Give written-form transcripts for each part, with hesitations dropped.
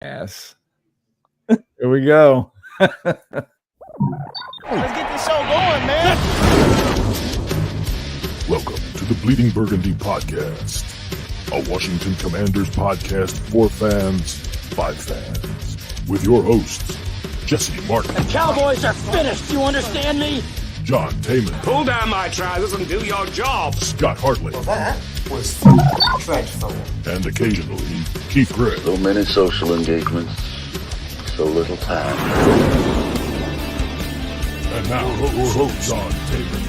Yes. Here we go. Let's get this show going, man. Welcome to the Bleeding Burgundy podcast, a Washington Commanders podcast for fans by fans, with your hosts, Jesse Martin. The Cowboys are finished, you understand me? John Taman. Pull down my trousers and do your job. Scott Hartley. Well, that was dreadful. And occasionally, Keith Gray. So many social engagements, so little time. And now, your host, John Taman.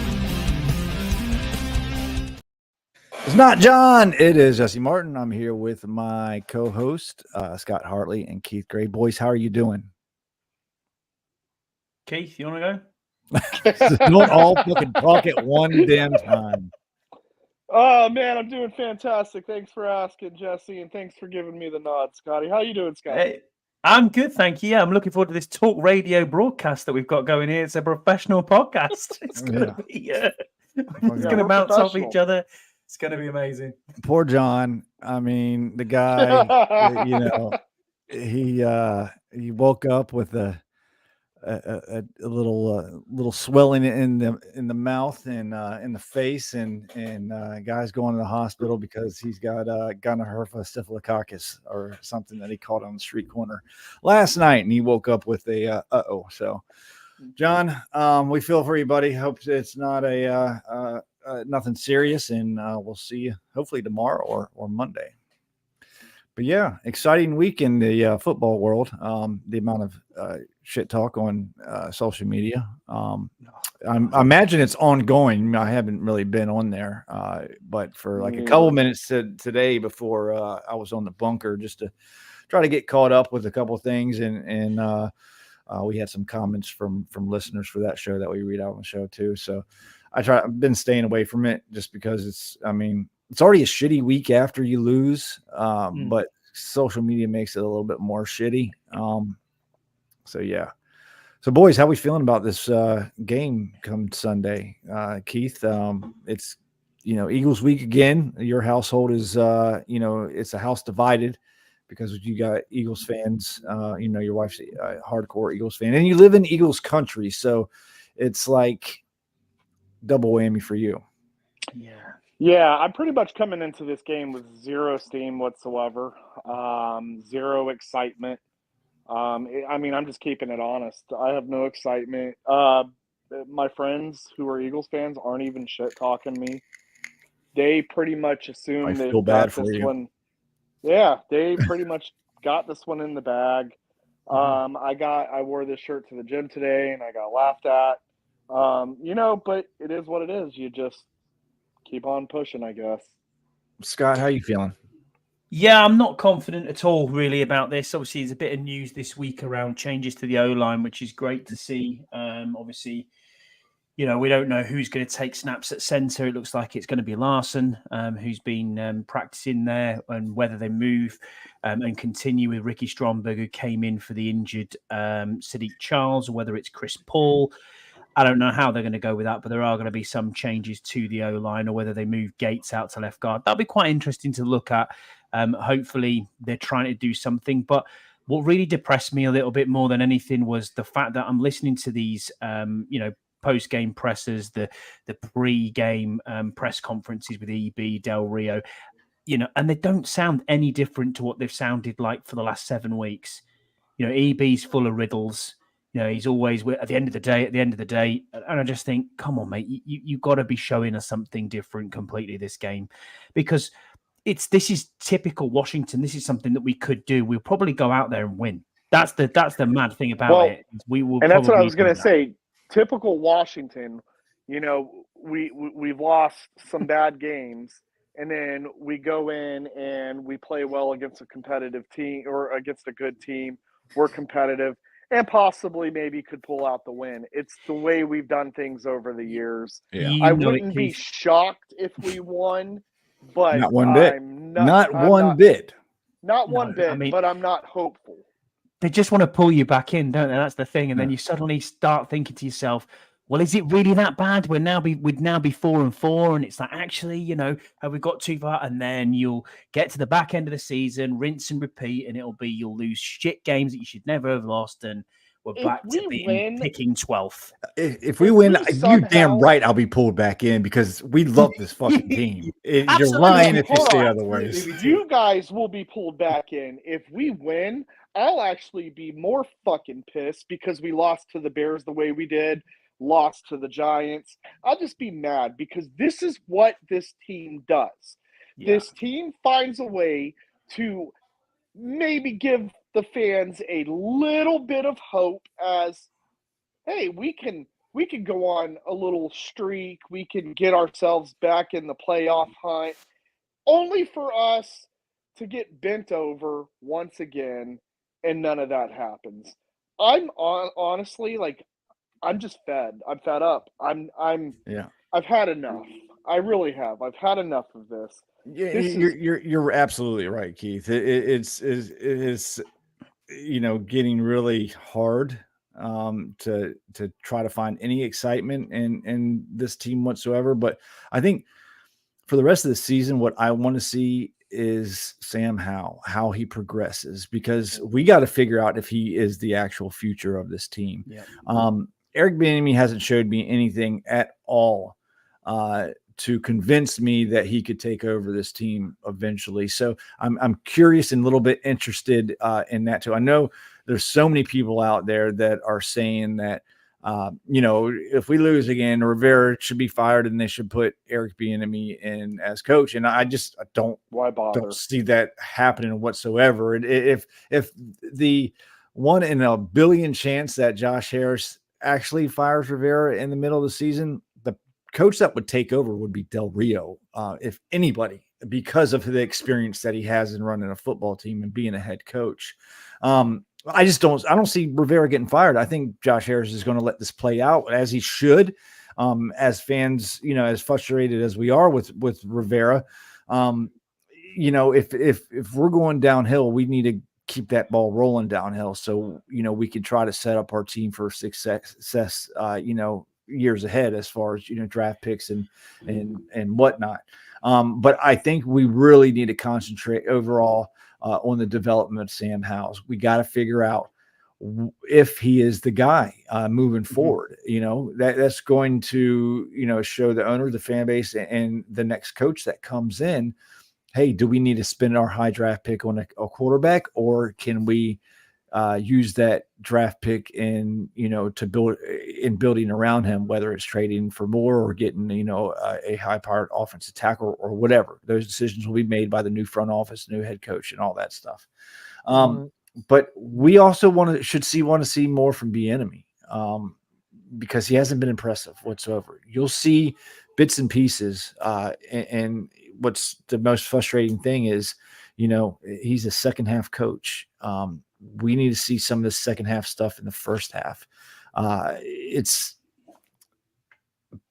It's not John. It is Jesse Martin. I'm here with my co-host, Scott Hartley and Keith Gray. Boys, how are you doing? Keith, you want to go? Don't all fucking talk at one damn time. Oh, man, I'm doing fantastic. Thanks for asking, Jesse, and thanks for giving me the nod, Scotty. How you doing, Scotty? Hey, I'm good, thank you. Yeah, I'm looking forward to this talk radio broadcast that we've got going here. It's a professional podcast. It's going to be, it's going to bounce off each other. It's going to be amazing. Poor John. I mean, the guy, he woke up with a little swelling in the mouth and in the face, and guy's going to the hospital because he's got Gonorrhea staphylococcus or something that he caught on the street corner last night, and he woke up with a So, John, we feel for you, buddy. Hope it's not nothing serious, and we'll see you hopefully tomorrow or Monday. But yeah, exciting week in the football world. The amount of shit talk on social media. I imagine it's ongoing. I haven't really been on there, but for like a couple minutes today before I was on the bunker, just to try to get caught up with a couple of things, and we had some comments from listeners for that show that we read out on the show too. So I've been staying away from it just because it's already a shitty week after you lose, but social media makes it a little bit more shitty. So yeah. So boys, how are we feeling about this game come Sunday? Keith, it's Eagles week again. Your household is it's a house divided because you got Eagles fans. Your wife's a hardcore Eagles fan, and you live in Eagles country, so it's like double whammy for you. Yeah, I'm pretty much coming into this game with zero steam whatsoever, zero excitement. I'm just keeping it honest. I have no excitement. My friends who are Eagles fans aren't even shit talking me. They pretty much assume they got this one. Yeah, they pretty much got this one in the bag. I wore this shirt to the gym today and I got laughed at. But it is what it is. You just keep on pushing, I guess. Scott, how you feeling? Yeah, I'm not confident at all, really, about this. Obviously, there's a bit of news this week around changes to the O-line, which is great to see. Obviously, we don't know who's going to take snaps at center. It looks like it's going to be Larson, who's been practicing there, and whether they move and continue with Ricky Stromberg, who came in for the injured Sadiq Charles, or whether it's Chris Paul. I don't know how they're going to go with that, but there are going to be some changes to the O-line, or whether they move Gates out to left guard. That'll be quite interesting to look at. Hopefully they're trying to do something. But what really depressed me a little bit more than anything was the fact that I'm listening to these, post-game pressers, the pre-game press conferences with EB, Del Rio, and they don't sound any different to what they've sounded like for the last 7 weeks. EB's full of riddles. He's always at the end of the day. And I just think, come on, mate, you got to be showing us something different completely this game, because this is typical Washington. This is something that we could do. We'll probably go out there and win. That's the mad thing about it. We will, and that's what I was going to say. Typical Washington. We've lost some bad games, and then we go in and we play well against a competitive team or against a good team. We're competitive. And possibly maybe could pull out the win. It's the way we've done things over the years. Yeah. I wouldn't be shocked if we won, but not one bit. Not one bit. But I'm not hopeful. They just want to pull you back in, don't they? That's the thing. And then you suddenly start thinking to yourself, well, is it really that bad? We'd now be 4-4, and it's like, actually, have we got too far? And then you'll get to the back end of the season, rinse and repeat, and you'll lose shit games that you should never have lost, and we're back to picking 12th. If we win, you're damn right I'll be pulled back in because we love this fucking team. You're lying if you stay otherwise. You guys will be pulled back in. If we win, I'll actually be more fucking pissed because we lost to the Bears the way we did, lost to the Giants. I'll just be mad because this is what this team does. Yeah. This team finds a way to maybe give the fans a little bit of hope as, hey, we can go on a little streak. We can get ourselves back in the playoff hunt, only for us to get bent over once again, and none of that happens. Honestly, like, I'm just fed. I'm fed up. I've had enough. I really have. I've had enough of this. Yeah, you're absolutely right, Keith. It is getting really hard to try to find any excitement in this team whatsoever. But I think for the rest of the season, what I want to see is Sam Howell, how he progresses, because we got to figure out if he is the actual future of this team. Yeah. Eric Bieniemy hasn't showed me anything at all to convince me that he could take over this team eventually. So I'm curious and a little bit interested in that too. I know there's so many people out there that are saying that, if we lose again, Rivera should be fired and they should put Eric Bieniemy in as coach. And I don't see that happening whatsoever. If the 1 in a billion chance that Josh Harris actually fires Rivera in the middle of the season, the coach that would take over would be Del Rio, if anybody, because of the experience that he has in running a football team and being a head coach. I don't see Rivera getting fired. I think Josh Harris is going to let this play out as he should. As fans, as frustrated as we are with Rivera, if we're going downhill, we need to keep that ball rolling downhill. So, we can try to set up our team for success, years ahead as far as, draft picks and whatnot. But I think we really need to concentrate overall on the development of Sam Howell. We got to figure out if he is the guy moving forward. That's going to, show the owner, the fan base, and the next coach that comes in, hey, do we need to spend our high draft pick on a quarterback, or can we use that draft pick in, building around him, whether it's trading for more or getting, a high-powered offensive tackle or whatever. Those decisions will be made by the new front office, new head coach, and all that stuff. But we also want to see more from Bieniemy, because he hasn't been impressive whatsoever. You'll see bits and pieces, and what's the most frustrating thing is, he's a second half coach. We need to see some of the second half stuff in the first half. It's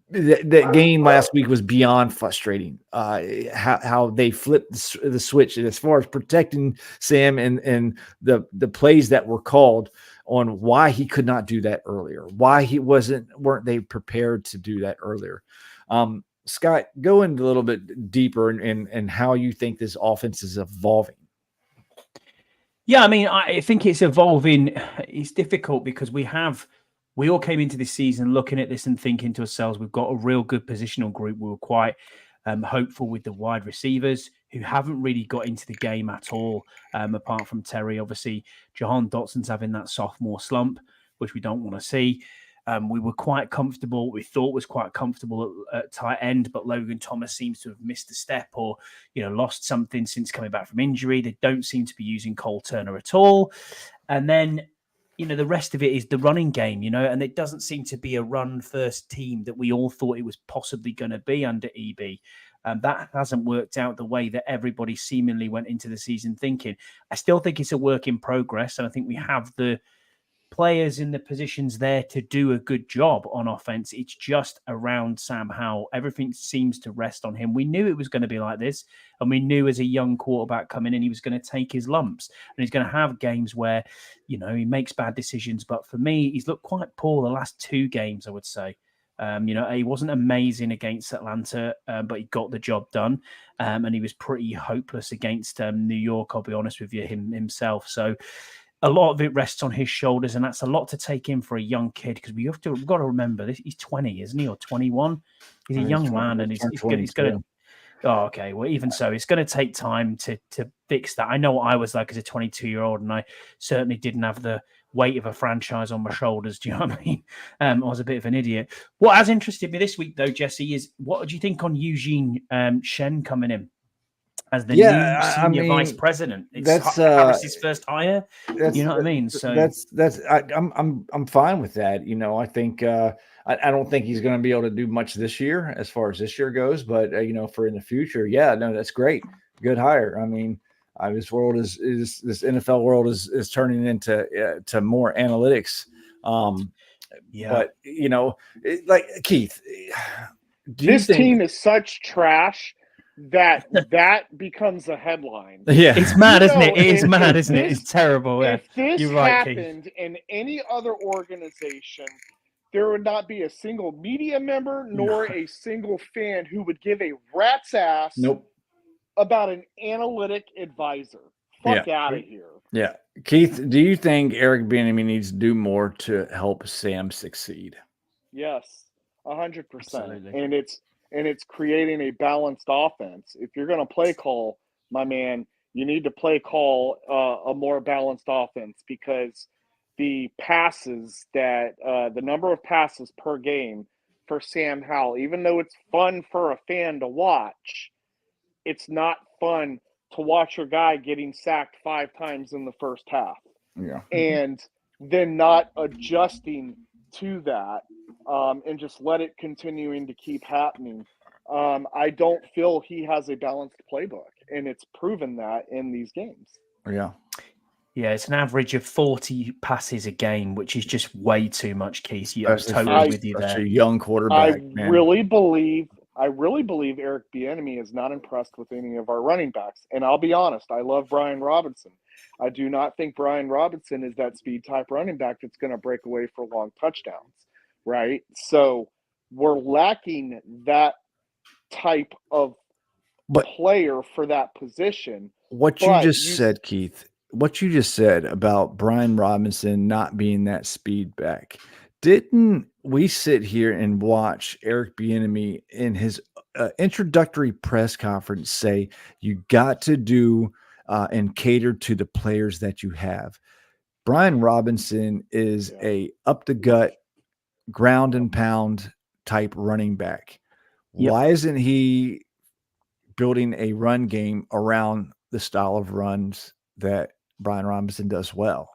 that game last week was beyond frustrating. How they flipped the switch, and as far as protecting Sam and the plays that were called on why he could not do that earlier, why weren't they prepared to do that earlier. Scott, go into a little bit deeper in how you think this offense is evolving. Yeah, I mean, I think it's evolving. It's difficult because we all came into this season looking at this and thinking to ourselves, we've got a real good positional group. We were quite hopeful with the wide receivers who haven't really got into the game at all, apart from Terry. Obviously, Jahan Dotson's having that sophomore slump, which we don't want to see. We were quite comfortable. We thought was quite comfortable at tight end, but Logan Thomas seems to have missed a step or, lost something since coming back from injury. They don't seem to be using Cole Turner at all. And then, the rest of it is the running game, and it doesn't seem to be a run-first team that we all thought it was possibly going to be under EB. That hasn't worked out the way that everybody seemingly went into the season thinking. I still think it's a work in progress, and I think we have the players in the positions there to do a good job on offense. It's just around Sam Howell. Everything seems to rest on him. We knew it was going to be like this, and we knew as a young quarterback coming in, he was going to take his lumps, and he's going to have games where, he makes bad decisions. But for me, he's looked quite poor the last 2 games, I would say. He wasn't amazing against Atlanta, but he got the job done. And he was pretty hopeless against New York, I'll be honest with you, himself. So a lot of it rests on his shoulders, and that's a lot to take in for a young kid, because we've got to remember this. He's 20, isn't he, or 21? He's a young man, and he's going to. Oh, okay. Well, even so, it's going to take time to fix that. I know what I was like as a 22-year-old, and I certainly didn't have the weight of a franchise on my shoulders. Do you know what I mean? I was a bit of an idiot. What has interested me this week, though, Jesse, is what do you think on Eugene Shen coming in as the new senior vice president? It's Harris's first hire. You know what I mean? So I'm fine with that. I think I don't think he's going to be able to do much this year as far as this year goes, but for in the future, that's great. Good hire. I mean, this world is this NFL world is turning into to more analytics. But like Keith, this team is such trash that becomes a headline. Yeah, it's mad, isn't it? It is mad, isn't it? It's terrible. If this happened Keith, in any other organization, there would not be a single media member nor a single fan who would give a rat's ass about an analytic advisor. Fuck out of here. Yeah. Keith, do you think Eric Bieniemy needs to do more to help Sam succeed? Yes, 100%. And it's creating a balanced offense. If you're going to play call, my man, you need to play call a more balanced offense, because the passes the number of passes per game for Sam Howell, even though it's fun for a fan to watch, it's not fun to watch your guy getting sacked 5 times in the first half. Yeah. And then not adjusting to that and just let it continuing to keep happening. I don't feel he has a balanced playbook, and it's proven that in these games. Yeah. Yeah, it's an average of 40 passes a game, which is just way too much, Keith. I'm totally with you there. Such a young quarterback. I really believe Eric Bieniemy is not impressed with any of our running backs. And I'll be honest, I love Brian Robinson. I do not think Brian Robinson is that speed type running back that's going to break away for long touchdowns, right? So we're lacking that type of player for that position. What you just said, Keith, what you just said about Brian Robinson not being that speed back, didn't we sit here and watch Eric Bieniemy in his introductory press conference say you got to do and cater to the players that you have? Brian Robinson is a up the gut, ground and pound type running back. Yep. Why isn't he building a run game around the style of runs that Brian Robinson does well?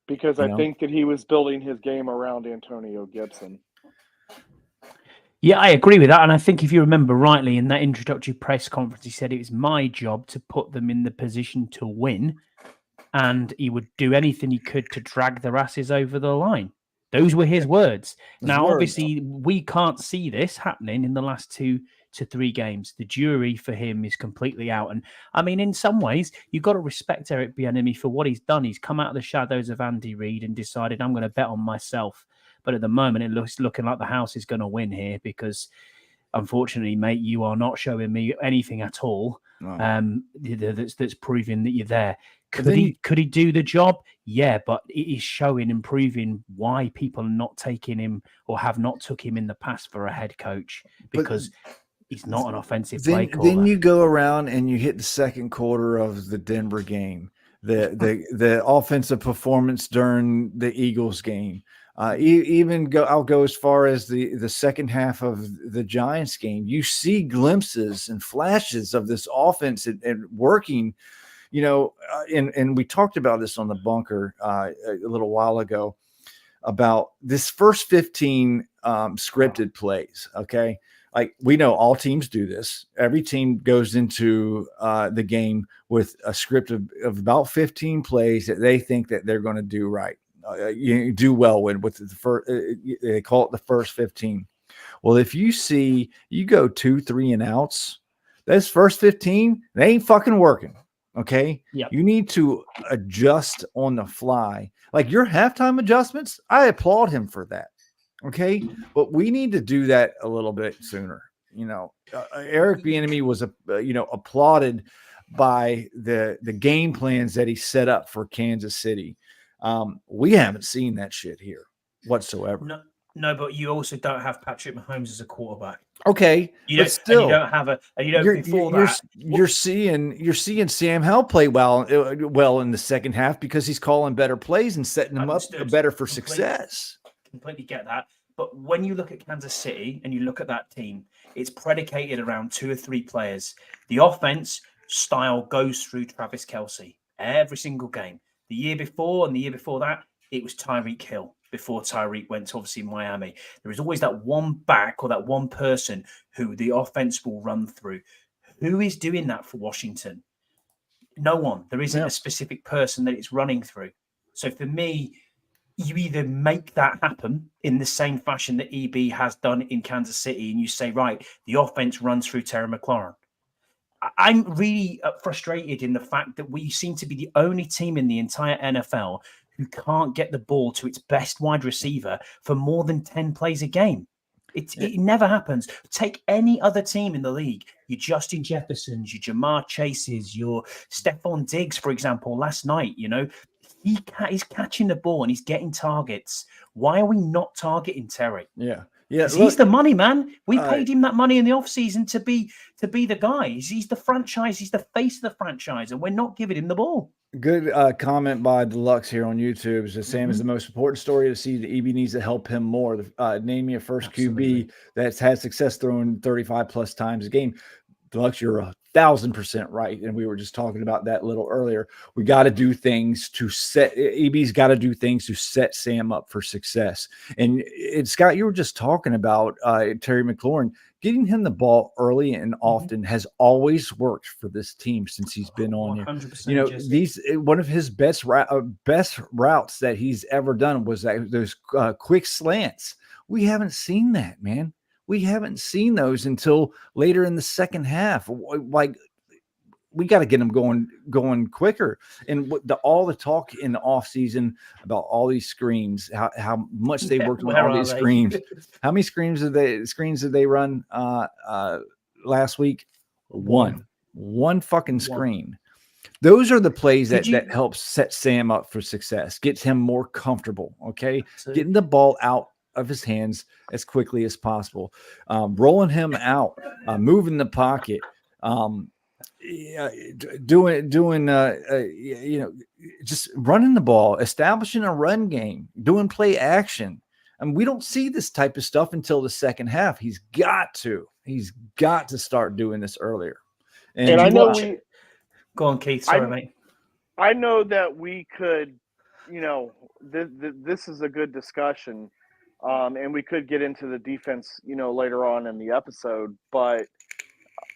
Because I think that he was building his game around Antonio Gibson. Yeah, I agree with that. And I think if you remember rightly, in that introductory press conference, he said it was my job to put them in the position to win, and he would do anything he could to drag their asses over the line. Those were his words. Obviously, we can't see this happening in the last 2 to 3 games. The jury for him is completely out. And I mean, in some ways, you've got to respect Eric Bieniemy for what he's done. He's come out of the shadows of Andy Reid and decided, I'm going to bet on myself. But at the moment, it looks looking like the house is going to win here, because unfortunately, mate, you are not showing me anything at all that's proving that you're there. Could he do the job? Yeah, but it is showing and proving why people are not taking him or have not took him in the past for a head coach, because he's not an offensive play caller. Then you go around and you hit the second quarter of the Denver game, the offensive performance during the Eagles game. I'll go as far as the second half of the Giants game. You see glimpses and flashes of this offense and working. And we talked about this on the bunker a little while ago about this first 15 scripted plays. Okay. Like, we know all teams do this. Every team goes into the game with a script of about 15 plays that they think that they're going to do right. You do well with the first, they call it the first 15. Well, if you go 2, 3 and outs, those first 15, they ain't fucking working. Okay. Yep. You need to adjust on the fly. Like your halftime adjustments, I applaud him for that. Okay, but we need to do that a little bit sooner. Eric Bieniemy was applauded by the game plans that he set up for Kansas City. We haven't seen that shit here whatsoever. No, but you also don't have Patrick Mahomes as a quarterback. Okay, You're seeing Sam Howell play well in the second half because he's calling better plays and setting him up better for success. Completely get that. But when you look at Kansas City and you look at that team, it's predicated around 2 or 3 players. The offense style goes through Travis Kelce every single game. The year before and the year before that, it was Tyreek Hill before Tyreek went to obviously Miami. There is always that one back or that one person who the offense will run through. Who is doing that for Washington? No one. There isn't a specific person that it's running through. So for me, you either make that happen in the same fashion that EB has done in Kansas City, and you say, right, the offense runs through Terry McLaurin. I'm really frustrated in the fact that we seem to be the only team in the entire NFL who can't get the ball to its best wide receiver for more than 10 plays a game. It never happens. Take any other team in the league. Your Justin Jeffersons, your Jamar Chases, your Stephon Diggs, for example, last night, he's catching the ball and he's getting targets. Why are we not targeting Terry? Yeah. He's the money man. We paid him that money in the offseason to be the guy. He's the franchise. He's the face of the franchise, and we're not giving him the ball. Good comment by Deluxe here on YouTube. So Sam is the most important story to see. The EB needs to help him more. Name me a first QB that's had success throwing 35 plus times a game. Deluxe, you're 1,000% right. And we were just talking about that a little earlier. We got to do things to set EB's got to do things to set Sam up for success. And Scott, you were just talking about Terry McLaurin. Getting him the ball early and often has always worked for this team since he's been on here. One of his best routes that he's ever done was those quick slants. We haven't seen that, man. We haven't seen those until later in the second half. Like, we got to get them going quicker. And all the talk in the offseason about all these screens, how much they worked on all these screens. How many screens did they run last week? One fucking screen. Those are the plays that helps set Sam up for success, gets him more comfortable. Okay, getting the ball out of his hands as quickly as possible, rolling him out, moving the pocket, just running the ball, establishing a run game, doing play action. And we don't see this type of stuff until the second half. He's got to start doing this earlier. And I know go on, Keith. Sorry, mate. I know that we could, this is a good discussion. And we could get into the defense, later on in the episode, but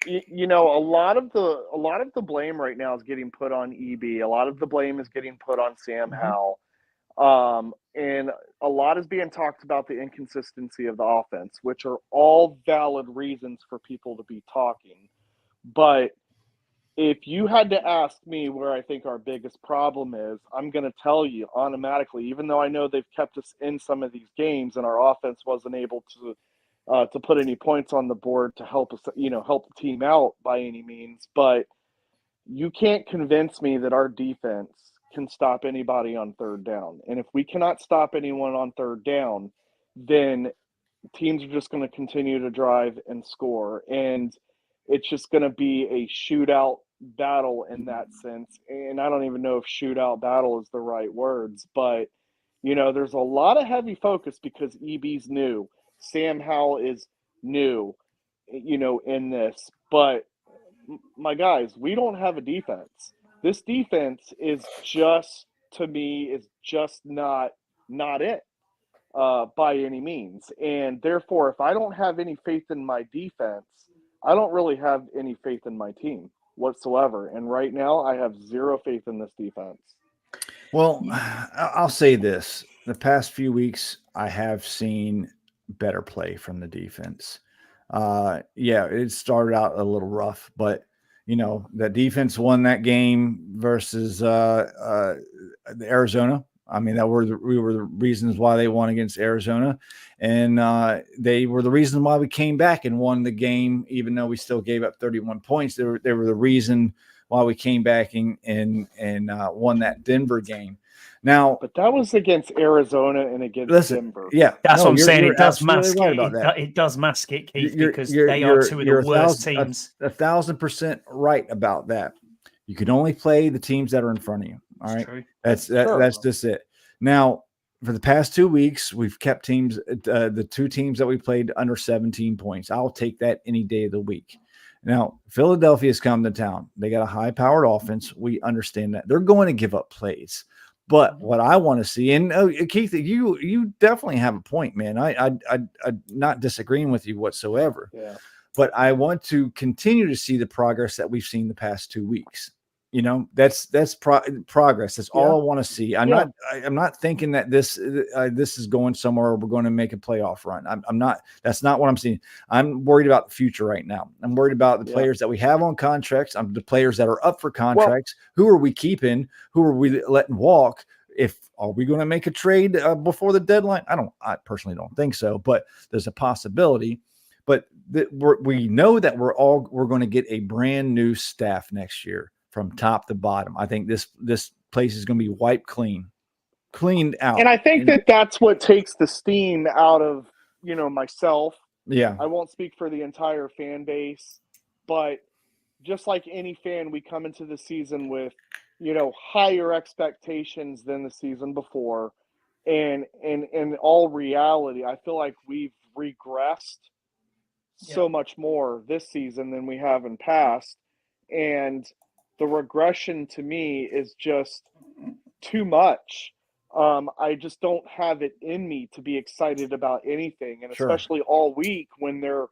a lot of the blame right now is getting put on EB. A lot of the blame is getting put on Sam Howell. And a lot is being talked about the inconsistency of the offense, which are all valid reasons for people to be talking. But if you had to ask me where I think our biggest problem is, I'm going to tell you automatically, even though I know they've kept us in some of these games and our offense wasn't able to put any points on the board to help us, help the team out by any means. But you can't convince me that our defense can stop anybody on third down. And if we cannot stop anyone on third down, then teams are just going to continue to drive and score. And it's just going to be a shootout battle in that sense. And I don't even know if shootout battle is the right words, but, there's a lot of heavy focus because EB's new. Sam Howell is new, in this. But, my guys, we don't have a defense. This defense is just, to me, is just not it by any means. And therefore, if I don't have any faith in my defense, I don't really have any faith in my team whatsoever. And right now, I have zero faith in this defense. Well, I'll say this. The past few weeks, I have seen better play from the defense. It started out a little rough, but, the defense won that game versus Arizona. I mean, we were the reasons why they won against Arizona, and they were the reason why we came back and won the game, even though we still gave up 31 points. They were the reason why we came back and won that Denver game. Now, but that was against Arizona and against Denver. Yeah, that's what I'm saying. It does mask right it. about that. It does mask it, Keith, because they are two of the worst teams. 1,000% right about that. You can only play the teams that are in front of you. All right, true. That's just it. Now, for the past 2 weeks, we've kept teams, the two teams that we played, under 17 points. I'll take that any day of the week. Now, Philadelphia's come to town. They got a high-powered offense. We understand that. They're going to give up plays. But what I want to see, and Keith, you definitely have a point, man. I'm not disagreeing with you whatsoever. Yeah. But I want to continue to see the progress that we've seen the past 2 weeks. You know, that's progress. That's all I want to see. I'm not thinking that this is going somewhere. We're going to make a playoff run. I'm not. That's not what I'm seeing. I'm worried about the future right now. I'm worried about the players that we have on contracts. The players that are up for contracts. Who are we keeping? Who are we letting walk? Are we going to make a trade before the deadline? I personally don't think so, but there's a possibility. But we know that we're going to get a brand new staff next year. From top to bottom, I think this place is going to be wiped cleaned out. And I think that's what takes the steam out of, myself. Yeah. I won't speak for the entire fan base, but just like any fan, we come into the season with, higher expectations than the season before. And in all reality, I feel like we've regressed so much more this season than we have in past. And the regression to me is just too much. I just don't have it in me to be excited about anything, and especially all week when they're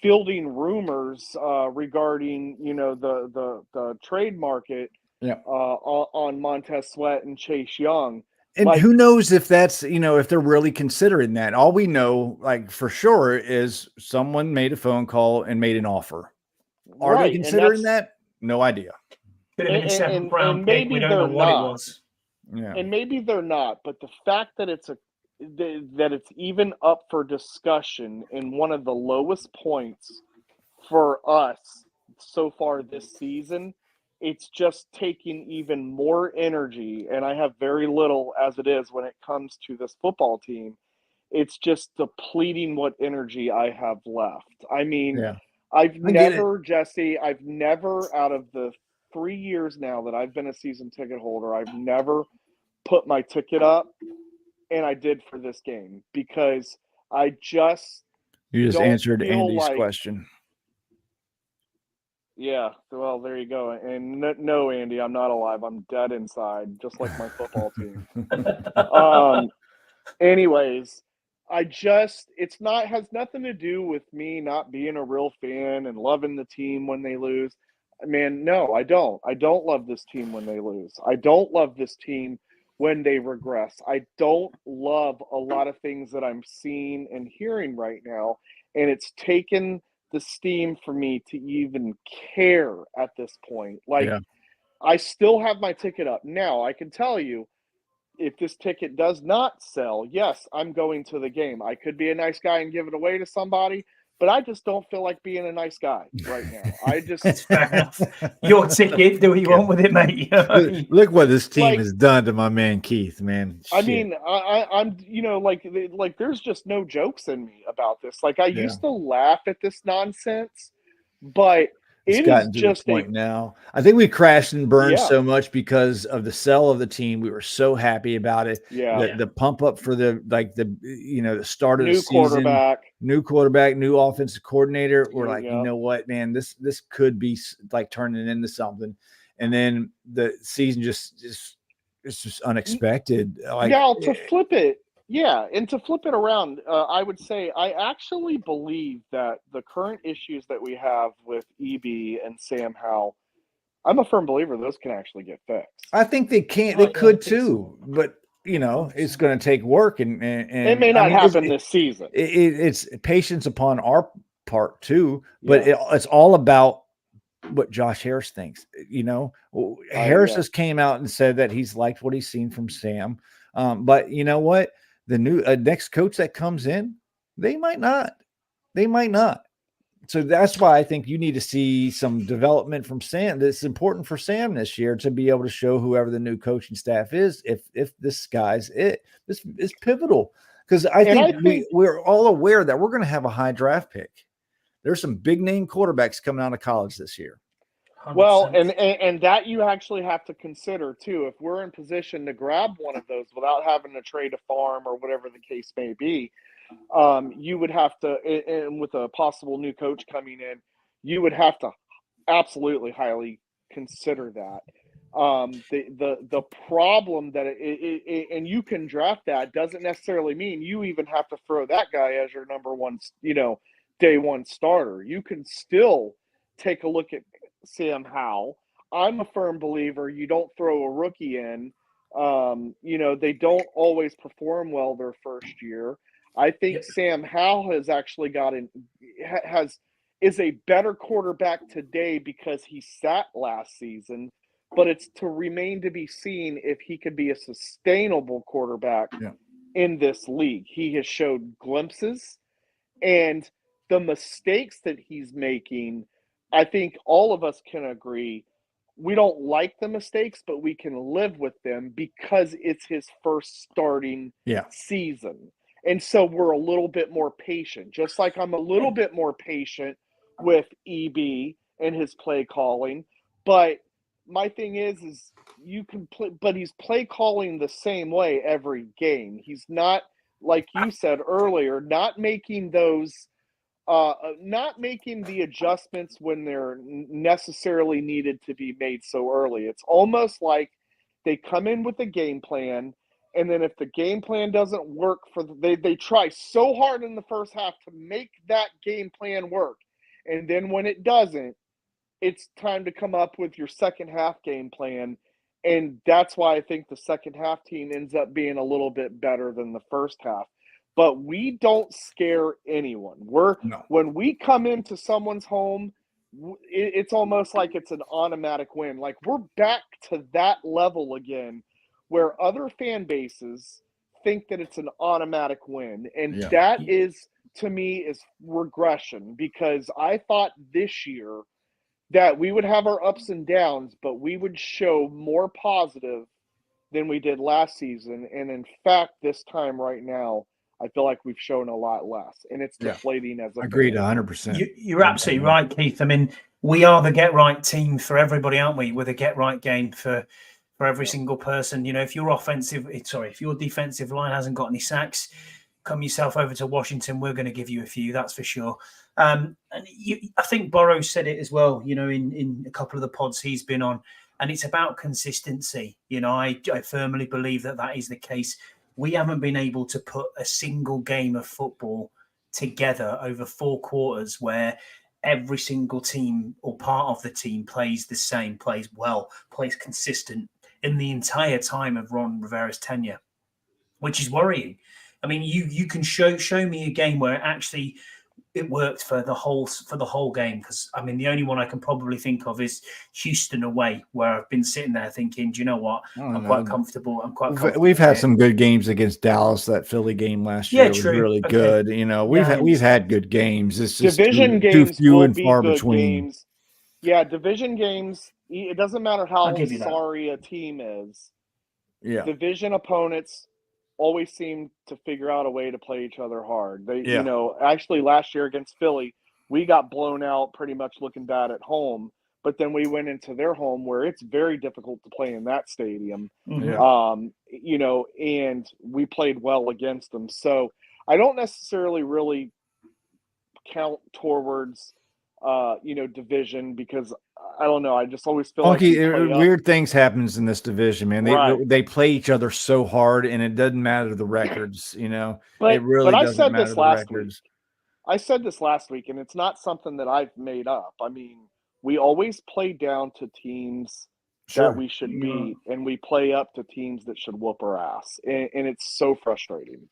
fielding rumors regarding the trade market on Montez Sweat and Chase Young. And who knows if that's if they're really considering that. All we know, like for sure, is someone made a phone call and made an offer. Are they considering that? No idea. Could have been a seventh round pick. We don't know what it was. Yeah. And maybe they're not, but the fact that it's even up for discussion in one of the lowest points for us so far this season, it's just taking even more energy. And I have very little as it is when it comes to this football team. It's just depleting what energy I have left. I mean, I've never out of the 3 years now that I've been a season ticket holder, I've never put my ticket up, and I did for this game because you just answered Andy's question. Yeah, well, there you go. And no, Andy, I'm not alive. I'm dead inside, just like my football team. Anyways, has nothing to do with me not being a real fan and loving the team when they lose. Man, no, I don't. I don't love this team when they lose. I don't love this team when they regress. I don't love a lot of things that I'm seeing and hearing right now, and it's taken the steam for me to even care at this point. I still have my ticket up. Now, I can tell you, if this ticket does not sell, yes, I'm going to the game. I could be a nice guy and give it away to somebody, but I just don't feel like being a nice guy right now. That's fair enough. Your ticket, do what you want with it, mate. Look what this team has done to my man Keith, man. I mean, I'm like there's just no jokes in me about this. Like I used to laugh at this nonsense, but it's gotten to the point now. I think we crashed and burned so much because of the sell of the team. We were so happy about it. Yeah. The pump up for the start of the season. New quarterback, new offensive coordinator. We're like, you know what, man, this could be like turning into something. And then the season it's just unexpected. To flip it. Yeah, and to flip it around, I would say I actually believe that the current issues that we have with EB and Sam Howell, I'm a firm believer those can actually get fixed. I think they can. They could too, but it's going to take work, and it may not happen this season. It's patience upon our part too, but it's all about what Josh Harris thinks. Harris just came out and said that he's liked what he's seen from Sam. But you know what? The new next coach that comes in, they might not. They might not. So that's why I think you need to see some development from Sam. That's important for Sam this year to be able to show whoever the new coaching staff is, if this guy's it. This is pivotal because I think we're all aware that we're going to have a high draft pick. There's some big name quarterbacks coming out of college this year. 100%. Well, and that you actually have to consider too. If we're in position to grab one of those without having to trade a farm or whatever the case may be, you would have to, and with a possible new coach coming in, you would have to absolutely highly consider that. The problem that and you can draft that doesn't necessarily mean you even have to throw that guy as your number one, day one starter. You can still take a look at Sam Howell. I'm a firm believer you don't throw a rookie in. They don't always perform well their first year. I think Sam Howell has actually is a better quarterback today because he sat last season, but it's to remain to be seen if he could be a sustainable quarterback in this league. He has showed glimpses, and the mistakes that he's making, I think all of us can agree, we don't like the mistakes, but we can live with them because it's his first starting season. And so we're a little bit more patient, just like I'm a little bit more patient with EB and his play calling. But my thing is you can play, but he's play calling the same way every game. He's not, like you said earlier, not making those, not making the adjustments when they're necessarily needed to be made so early. It's almost like they come in with a game plan, and then if the game plan doesn't work they try so hard in the first half to make that game plan work. And then when it doesn't, it's time to come up with your second half game plan. And that's why I think the second half team ends up being a little bit better than the first half. But we don't scare anyone. When we come into someone's home, it's almost like it's an automatic win. Like we're back to that level again, where other fan bases think that it's an automatic win. And that is, to me, is regression, because I thought this year that we would have our ups and downs, but we would show more positive than we did last season. And in fact, this time right now, I feel like we've shown a lot less, and it's deflating as a Agreed, fan. 100%. You're absolutely right, Keith. I mean, we are the get right team for everybody, aren't we? We're the get right game for every single person. If your if your defensive line hasn't got any sacks, come yourself over to Washington. We're going to give you a few, that's for sure. And I think Burrows said it as well, in a couple of the pods he's been on, and it's about consistency. I firmly believe that is the case. We haven't been able to put a single game of football together over 4 quarters where every single team or part of the team plays the same, plays well, plays consistent in the entire time of Ron Rivera's tenure, which is worrying. I mean, you can show me a game where it worked for the whole game, because I mean the only one I can probably think of is Houston away, where I've been sitting there thinking, do you know what? I'm quite comfortable. We've had some good games against Dallas. That Philly game last year was really good. We've had good games. It's just division games too few will and be far good between. games. Yeah, division games. It doesn't matter how I'll give you that. sorry a team is. Yeah, Division opponents always seem to figure out a way to play each other hard. Actually last year against Philly, we got blown out pretty much looking bad at home, but then we went into their home where it's very difficult to play in that stadium. And we played well against them. So I don't necessarily really count towards division, because I don't know. I just always feel like weird things happens in this division, man. They play each other so hard, and it doesn't matter the records. But, it really but doesn't matter the records. I said this last week, and it's not something that I've made up. I mean, we always play down to teams that we should beat, and we play up to teams that should whoop our ass, and it's so frustrating.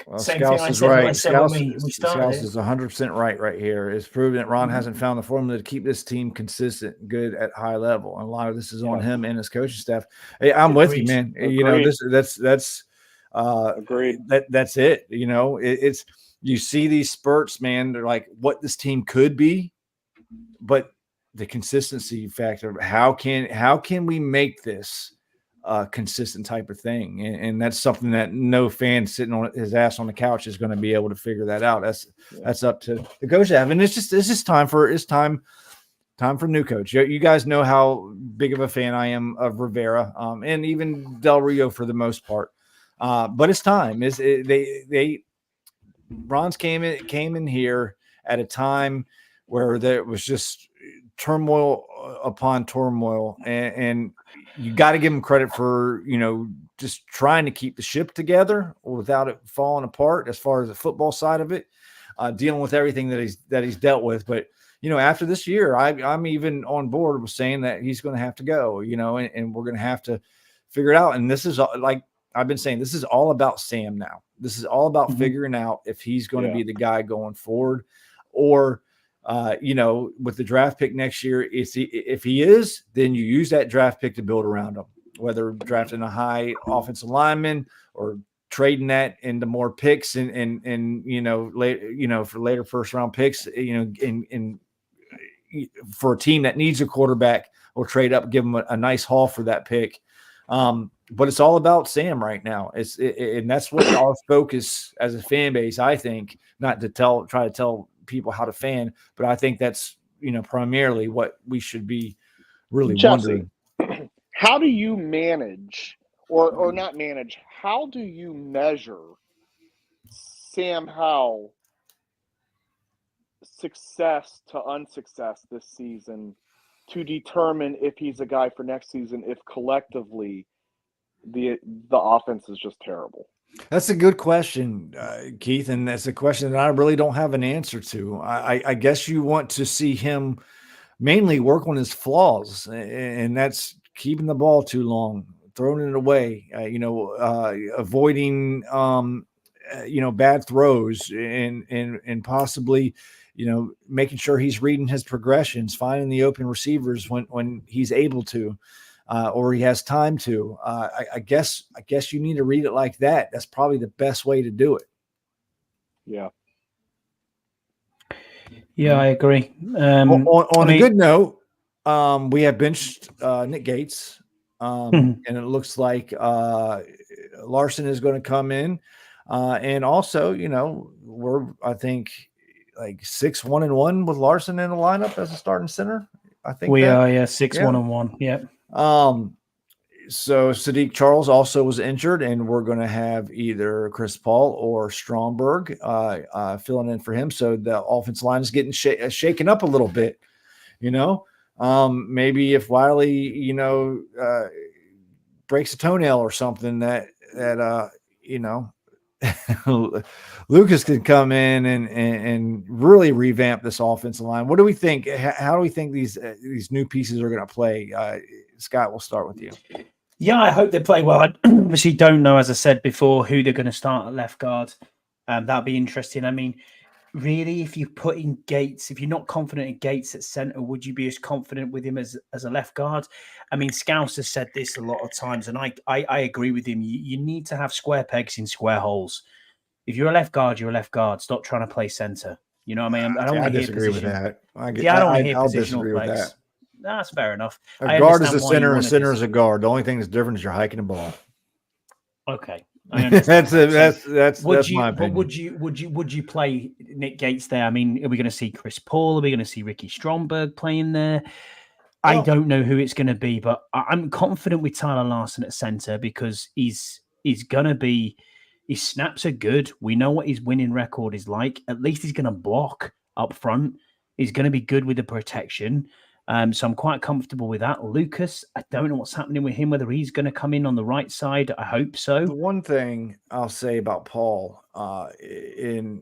Well, Same Scouse thing I is said, right. I said when we started Scouse it. is 100% right here. It's proven that Ron hasn't found the formula to keep this team consistent, and good at high level. And a lot of this is on him and his coaching staff. Hey, I'm with you, man. Agreed. You know, that's Agreed. That's it. You know, it's you see these spurts, man. They're like what this team could be, but the consistency factor. How can we make this consistent type of thing? And that's something that no fan sitting on his ass on the couch is going to be able to figure that out. That's up to the coach staff. And it's just time for new coach. You guys know how big of a fan I am of Rivera, and even Del Rio for the most part. But it's time. Ron's came in here at a time where there was just turmoil upon turmoil, and you got to give him credit for, just trying to keep the ship together without it falling apart as far as the football side of it, dealing with everything that he's dealt with. But, after this year, I'm even on board with saying that he's going to have to go, and we're going to have to figure it out. And this is like I've been saying, this is all about Sam now. This is all about figuring out if he's going to be the guy going forward, or with the draft pick next year, if he is, then you use that draft pick to build around him, whether drafting a high offensive lineman or trading that into more picks and for later first round picks, for a team that needs a quarterback, or trade up, give them a nice haul for that pick. But it's all about Sam right now. And that's what our focus as a fan base, I think, not to try to tell people how to fan, but I think that's, primarily what we should be really Jesse, wondering. How do you manage or not manage? How do you measure Sam Howell success to unsuccess this season to determine if he's a guy for next season, if collectively the offense is just terrible? That's a good question, Keith, and that's a question that I really don't have an answer to. I guess you want to see him mainly work on his flaws, and that's keeping the ball too long, throwing it away, avoiding bad throws, and possibly making sure he's reading his progressions, finding the open receivers when he's able to. Or he has time to. I guess you need to read it like that. That's probably the best way to do it. Yeah. Yeah, I agree. On a good note, we have benched Nick Gates, and it looks like Larson is going to come in, and also, we're I think like 6-1-1 with Larson in the lineup as a starting center. I think we are 6-1-1. Yeah. So Sadiq Charles also was injured, and we're going to have either Chris Paul or Stromberg filling in for him. So the offensive line is getting shaken up a little bit, maybe if Wiley, breaks a toenail or something that Lucas could come in and really revamp this offensive line. What do we think? How do we think these new pieces are going to play? Scott, we'll start with you. Yeah, I hope they play well. I obviously don't know, as I said before, who they're going to start at left guard. That'll be interesting. I mean, really, if you put in Gates, if you're not confident in Gates at center, would you be as confident with him as a left guard? I mean, Scouse has said this a lot of times, and I agree with him. You need to have square pegs in square holes. If you're a left guard, you're a left guard. Stop trying to play center. You know what I mean? I don't want to disagree with that. I don't want to hear I'll positional disagree with plays. that. That's fair enough. A guard is a center, and a center is a guard. The only thing that's different is you're hiking the ball. Okay, that's my opinion. But would you play Nick Gates there? I mean, are we going to see Chris Paul? Are we going to see Ricky Stromberg playing there? I don't know who it's going to be, but I'm confident with Tyler Larson at center because he's going to be. His snaps are good. We know what his winning record is like. At least he's going to block up front. He's going to be good with the protection. So I'm quite comfortable with that. Lucas, I don't know what's happening with him, whether he's going to come in on the right side. I hope so. The one thing I'll say about Paul, they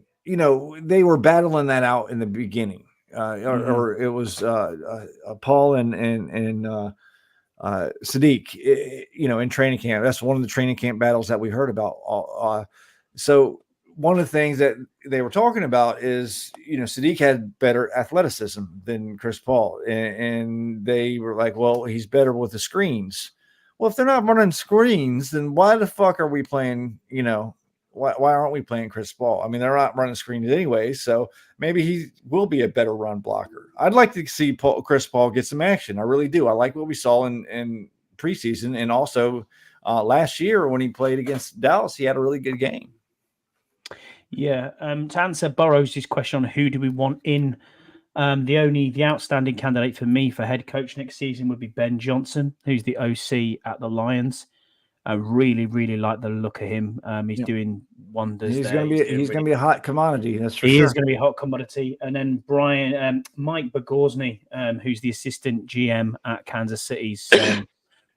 were battling that out in the beginning, or it was Paul and Sadiq, in training camp. That's one of the training camp battles that we heard about. So one of the things that they were talking about is, Sadiq had better athleticism than Chris Paul. And they were like, well, he's better with the screens. Well, if they're not running screens, then why the fuck are we playing, why aren't we playing Chris Paul? I mean, they're not running screens anyway, so maybe he will be a better run blocker. I'd like to see Chris Paul get some action. I really do. I like what we saw in preseason, and also last year when he played against Dallas, he had a really good game. Yeah. To answer Burrows' question on who do we want in, the outstanding candidate for me for head coach next season would be Ben Johnson, who's the OC at the Lions. I really, really like the look of him. He's doing wonders. He's going to be a hot commodity. That's for sure. He is going to be a hot commodity. And then Mike Bogorsny, who's the assistant GM at Kansas City,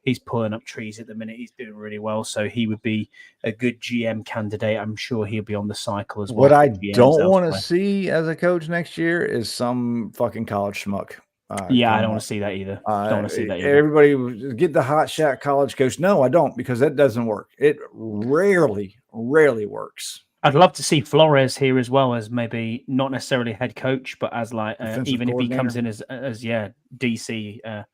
he's pulling up trees at the minute. He's doing really well, so he would be a good GM candidate. I'm sure he'll be on the cycle as well. What I don't want to see as a coach next year is some fucking college schmuck. I don't want to see that either. Everybody get the hot shot college coach. No, I don't, because that doesn't work. It rarely works. I'd love to see Flores here as well, as maybe not necessarily head coach, but as like even if he comes in as DC,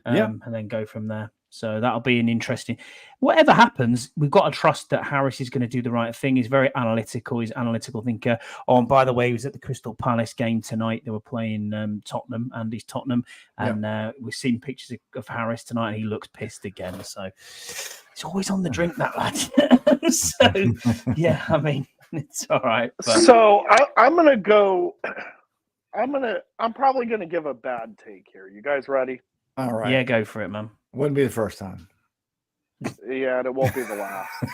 and then go from there. So that'll be an interesting. Whatever happens, we've got to trust that Harris is going to do the right thing. He's very analytical. He's an analytical thinker. Oh, and by the way, he was at the Crystal Palace game tonight. They were playing Tottenham, Andy's Tottenham, and we've seen pictures of Harris tonight, and he looks pissed again. So he's always on the drink, that lad. So yeah, I mean, it's all right. But... So I'm gonna go. I'm probably gonna give a bad take here. You guys ready? All right. Yeah, go for it, man. Wouldn't be the first time. Yeah, and it won't be the last.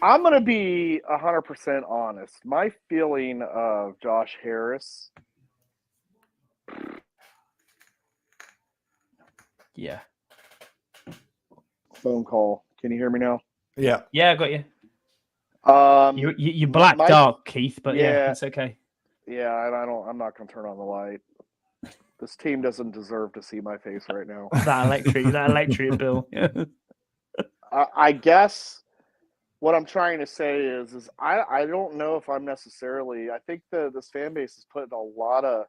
I'm going to be 100% honest. My feeling of Josh Harris. Yeah. Phone call. Can you hear me now? Yeah. Yeah, I got you. You blacked out, Keith, but yeah, it's okay. Yeah, and I'm not going to turn on the light. This team doesn't deserve to see my face right now. that electric bill. I guess what I'm trying to say is I don't know if I'm necessarily. I think this fan base is putting a lot of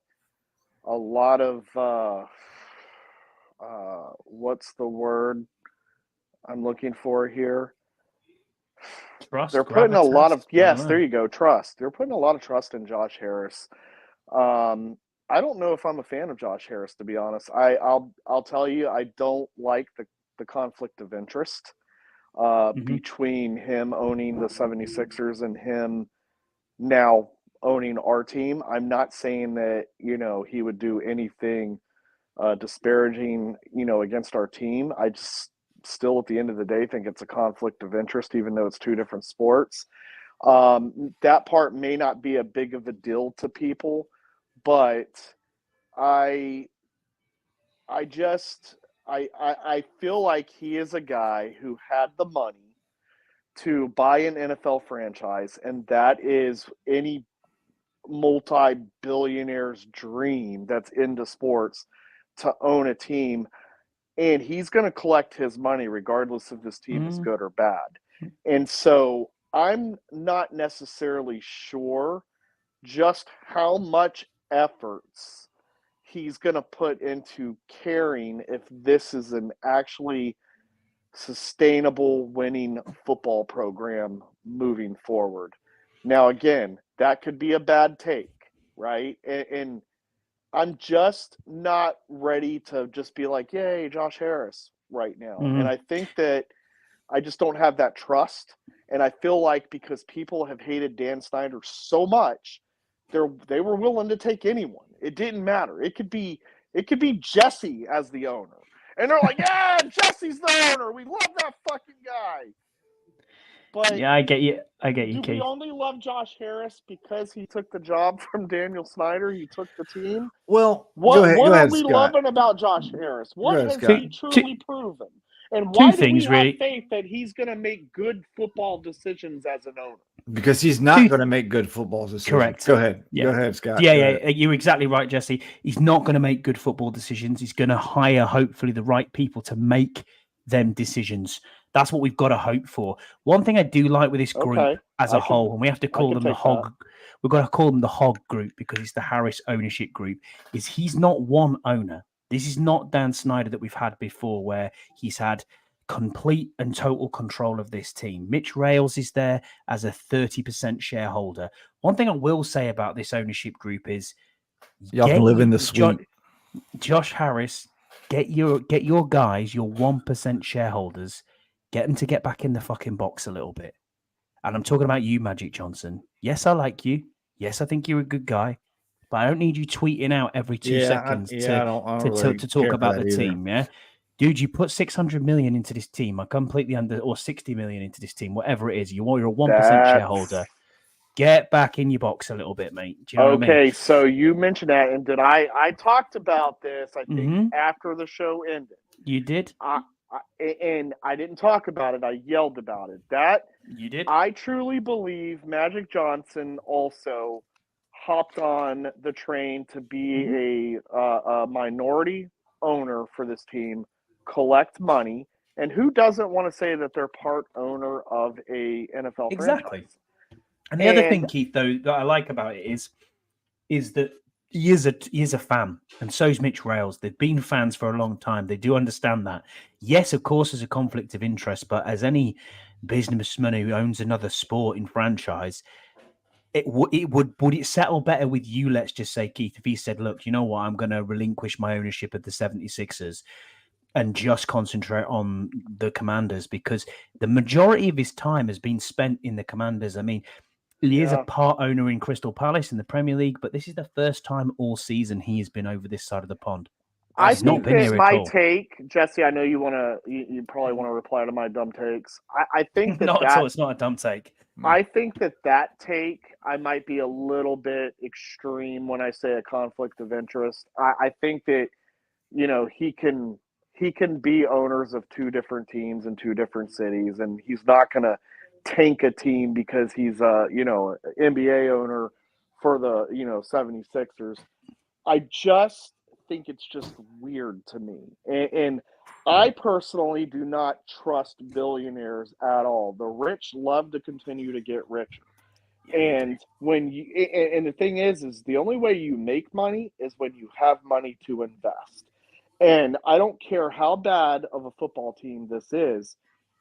what's the word I'm looking for here? Trust. They're putting a lot of there you go, trust. They're putting a lot of trust in Josh Harris. I don't know if I'm a fan of Josh Harris, to be honest. I'll tell you, I don't like the conflict of interest between him owning the 76ers and him now owning our team. I'm not saying that, he would do anything disparaging, against our team. I just still, at the end of the day, think it's a conflict of interest, even though it's two different sports. That part may not be a big of a deal to people. But I feel like he is a guy who had the money to buy an NFL franchise, and that is any multi-billionaire's dream that's into sports, to own a team, and he's going to collect his money regardless if this team is good or bad. And so I'm not necessarily sure just how much efforts he's going to put into caring if this is an actually sustainable winning football program moving forward. Now, again, that could be a bad take, right? And I'm just not ready to just be like, yay, Josh Harris right now. And I think that I just don't have that trust. And I feel like because people have hated Dan Snyder so much, they were willing to take anyone. It didn't matter. It could be Jesse as the owner. And they're like, yeah, Jesse's the owner. We love that fucking guy. But yeah, I get you. Do Keith. we only love Josh Harris because he took the job from Daniel Snyder? He took the team? Well, what are we Scott. loving about Josh Harris? What has Scott. he truly proven? And why do we really. have faith that he's going to make good football decisions as an owner? Because he's not going to make good football decisions. Correct. Go ahead. Yeah. Go ahead, Scott. Yeah. You're exactly right, Jesse. He's not going to make good football decisions. He's going to hire, hopefully, the right people to make them decisions. That's what we've got to hope for. One thing I do like with this group as a whole, and we have to call them the Hog. We've got to call them the Hog group because it's the Harris ownership group. Is he's not one owner. This is not Dan Snyder that we've had before, where he's had complete and total control of this team. Mitch Rales is there as a 30% shareholder. One thing I will say about this ownership group is y'all can live in the suite. Josh Harris, get your guys, your 1% shareholders, get them to get back in the fucking box a little bit. And I'm talking about you, Magic Johnson. Yes, I like you. Yes, I think you're a good guy. But I don't need you tweeting out every 2 seconds to talk about the team. Yeah, dude, you put 600 million into this team. I completely or 60 million into this team, whatever it is. You're a 1% shareholder. Get back in your box a little bit, mate. Do you know what I mean? So you mentioned that, and I talked about this, I think, after the show ended. You did? And I didn't talk about it. I yelled about it. That you did. I truly believe Magic Johnson also hopped on the train to be a minority owner for this team, collect money, and who doesn't want to say that they're part owner of a NFL franchise? And the other thing, Keith, though, that I like about it is that he is a fan, and so is Mitch Rales. They've been fans for a long time. They do understand that. Yes, of course, there's a conflict of interest, but as any businessman who owns another sport in franchise, would it settle better with you, let's just say, Keith, if he said, look, you know what, I'm going to relinquish my ownership of the 76ers and just concentrate on the Commanders, because the majority of his time has been spent in the Commanders. I mean, he is a part owner in Crystal Palace in the Premier League, but this is the first time all season he has been over this side of the pond. I think that my take, Jesse, I know you probably want to reply to my dumb takes. I think that not at all. It's not a dumb take. I think that take, I might be a little bit extreme when I say a conflict of interest. I think that, he can be owners of two different teams in two different cities, and he's not going to tank a team because he's a NBA owner for the 76ers. I just think it's just weird to me, and I personally do not trust billionaires at all. The rich love to continue to get richer, and and the thing is the only way you make money is when you have money to invest. And I don't care how bad of a football team this is,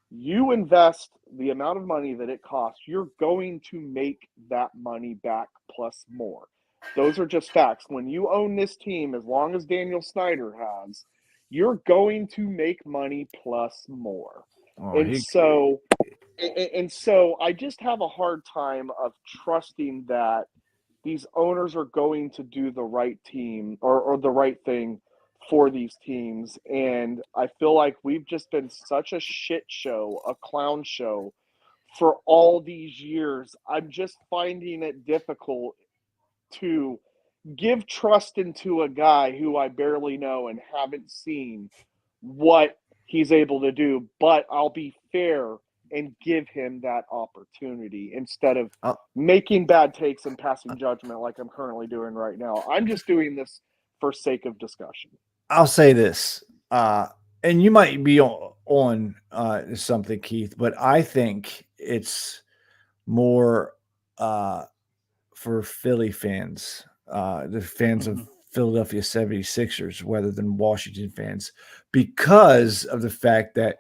you invest the amount of money that it costs, you're going to make that money back plus more. Those are just facts. When you own this team, as long as Daniel Snyder has, you're going to make money plus more. So I just have a hard time of trusting that these owners are going to do the right team or the right thing for these teams. And I feel like we've just been such a shit show, a clown show for all these years. I'm just finding it difficult to give trust into a guy who I barely know and haven't seen what he's able to do, but I'll be fair and give him that opportunity instead of making bad takes and passing judgment like I'm currently doing right now. I'm just doing this for sake of discussion. I'll say this, and you might be on something, Keith, but I think it's more for Philly fans, the fans of Philadelphia 76ers, rather than Washington fans, because of the fact that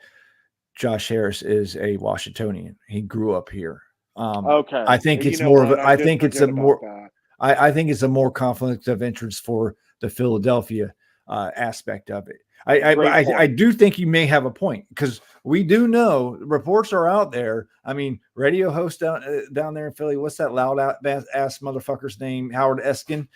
Josh Harris is a Washingtonian. He grew up here. I think it's more of I think it's a more I think it's a more conflict of interest for the Philadelphia aspect of it. I do think you may have a point, because we do know reports are out there. I mean, radio host down there in Philly, what's that loud ass motherfucker's name? Howard Eskin.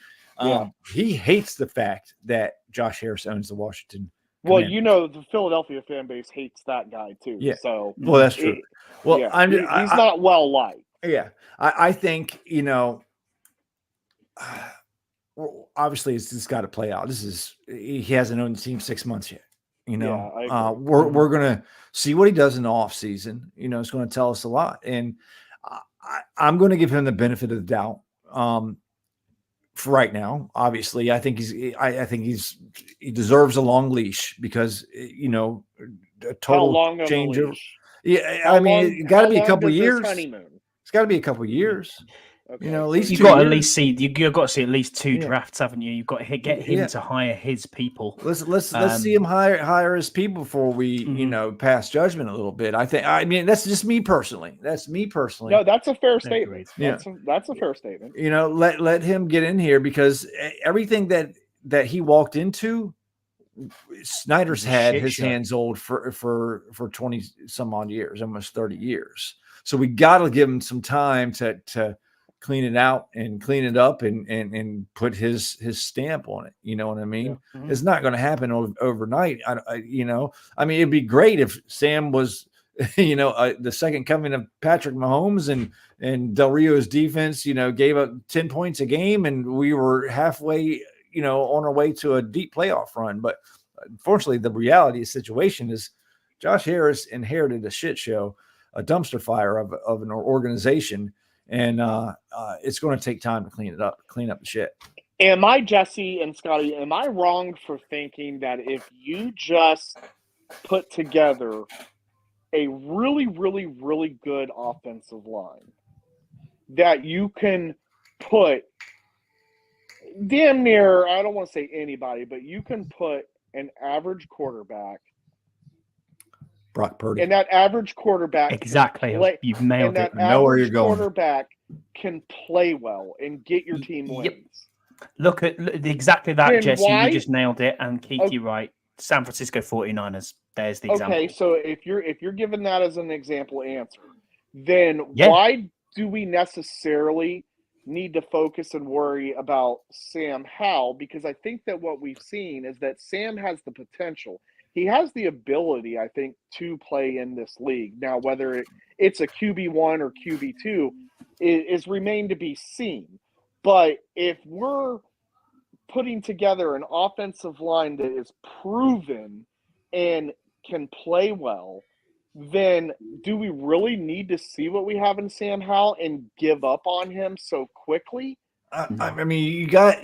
He hates the fact that Josh Harris owns the Washington. Well, the Philadelphia fan base hates that guy too. Yeah. So that's true. He's not well liked. Yeah. I think, obviously it's got to play out. He hasn't owned the team 6 months yet. We're going to see what he does in the off season. It's going to tell us a lot. And I'm going to give him the benefit of the doubt. For right now, obviously, I think he deserves a long leash, because a total change of Yeah, How I mean, long- it got to how be a long couple does this years. honeymoon? It's got to be a couple years. Okay. You know, at least You've 2 got to years. at least see. You've got to see at least 2 Yeah. drafts, haven't you? You've got to get him to hire his people. Let's see him hire his people before we pass judgment a little bit. I mean that's just me personally. That's me personally. No, that's a fair statement. Yeah. That's a fair statement. You know, let him get in here because everything that he walked into, Snyder's had his hands old for 20 some odd years, almost 30 years. So we got to give him some time to clean it out and clean it up and put his stamp on it. You know what I mean? Yeah. It's not going to happen overnight. I mean, it'd be great if Sam was, the second coming of Patrick Mahomes and Del Rio's defense, gave up 10 points a game and we were halfway, on our way to a deep playoff run. But unfortunately, the reality of the situation is Josh Harris inherited a shit show, a dumpster fire of an organization. And it's going to take time to clean up the shit. Am I, Jesse and Scotty, am I wrong for thinking that if you just put together a really, really, really good offensive line, that you can put damn near, I don't want to say anybody, but you can put an average quarterback, Brock Purdy, and that average quarterback exactly, you've nailed it. I know where you're going. Quarterback can play well and get your team wins. Yep. Look at exactly that, Then Jesse. why? You just nailed it. And Keith, you're right. San Francisco 49ers. There's the example. Okay, so if you're giving that as an example answer, then why do we necessarily need to focus and worry about Sam Howell? Because I think that what we've seen is that Sam has the potential. He has the ability, I think, to play in this league. Now, whether it's a QB1 or QB2 is remained to be seen. But if we're putting together an offensive line that is proven and can play well, then do we really need to see what we have in Sam Howell and give up on him so quickly? I mean, you got,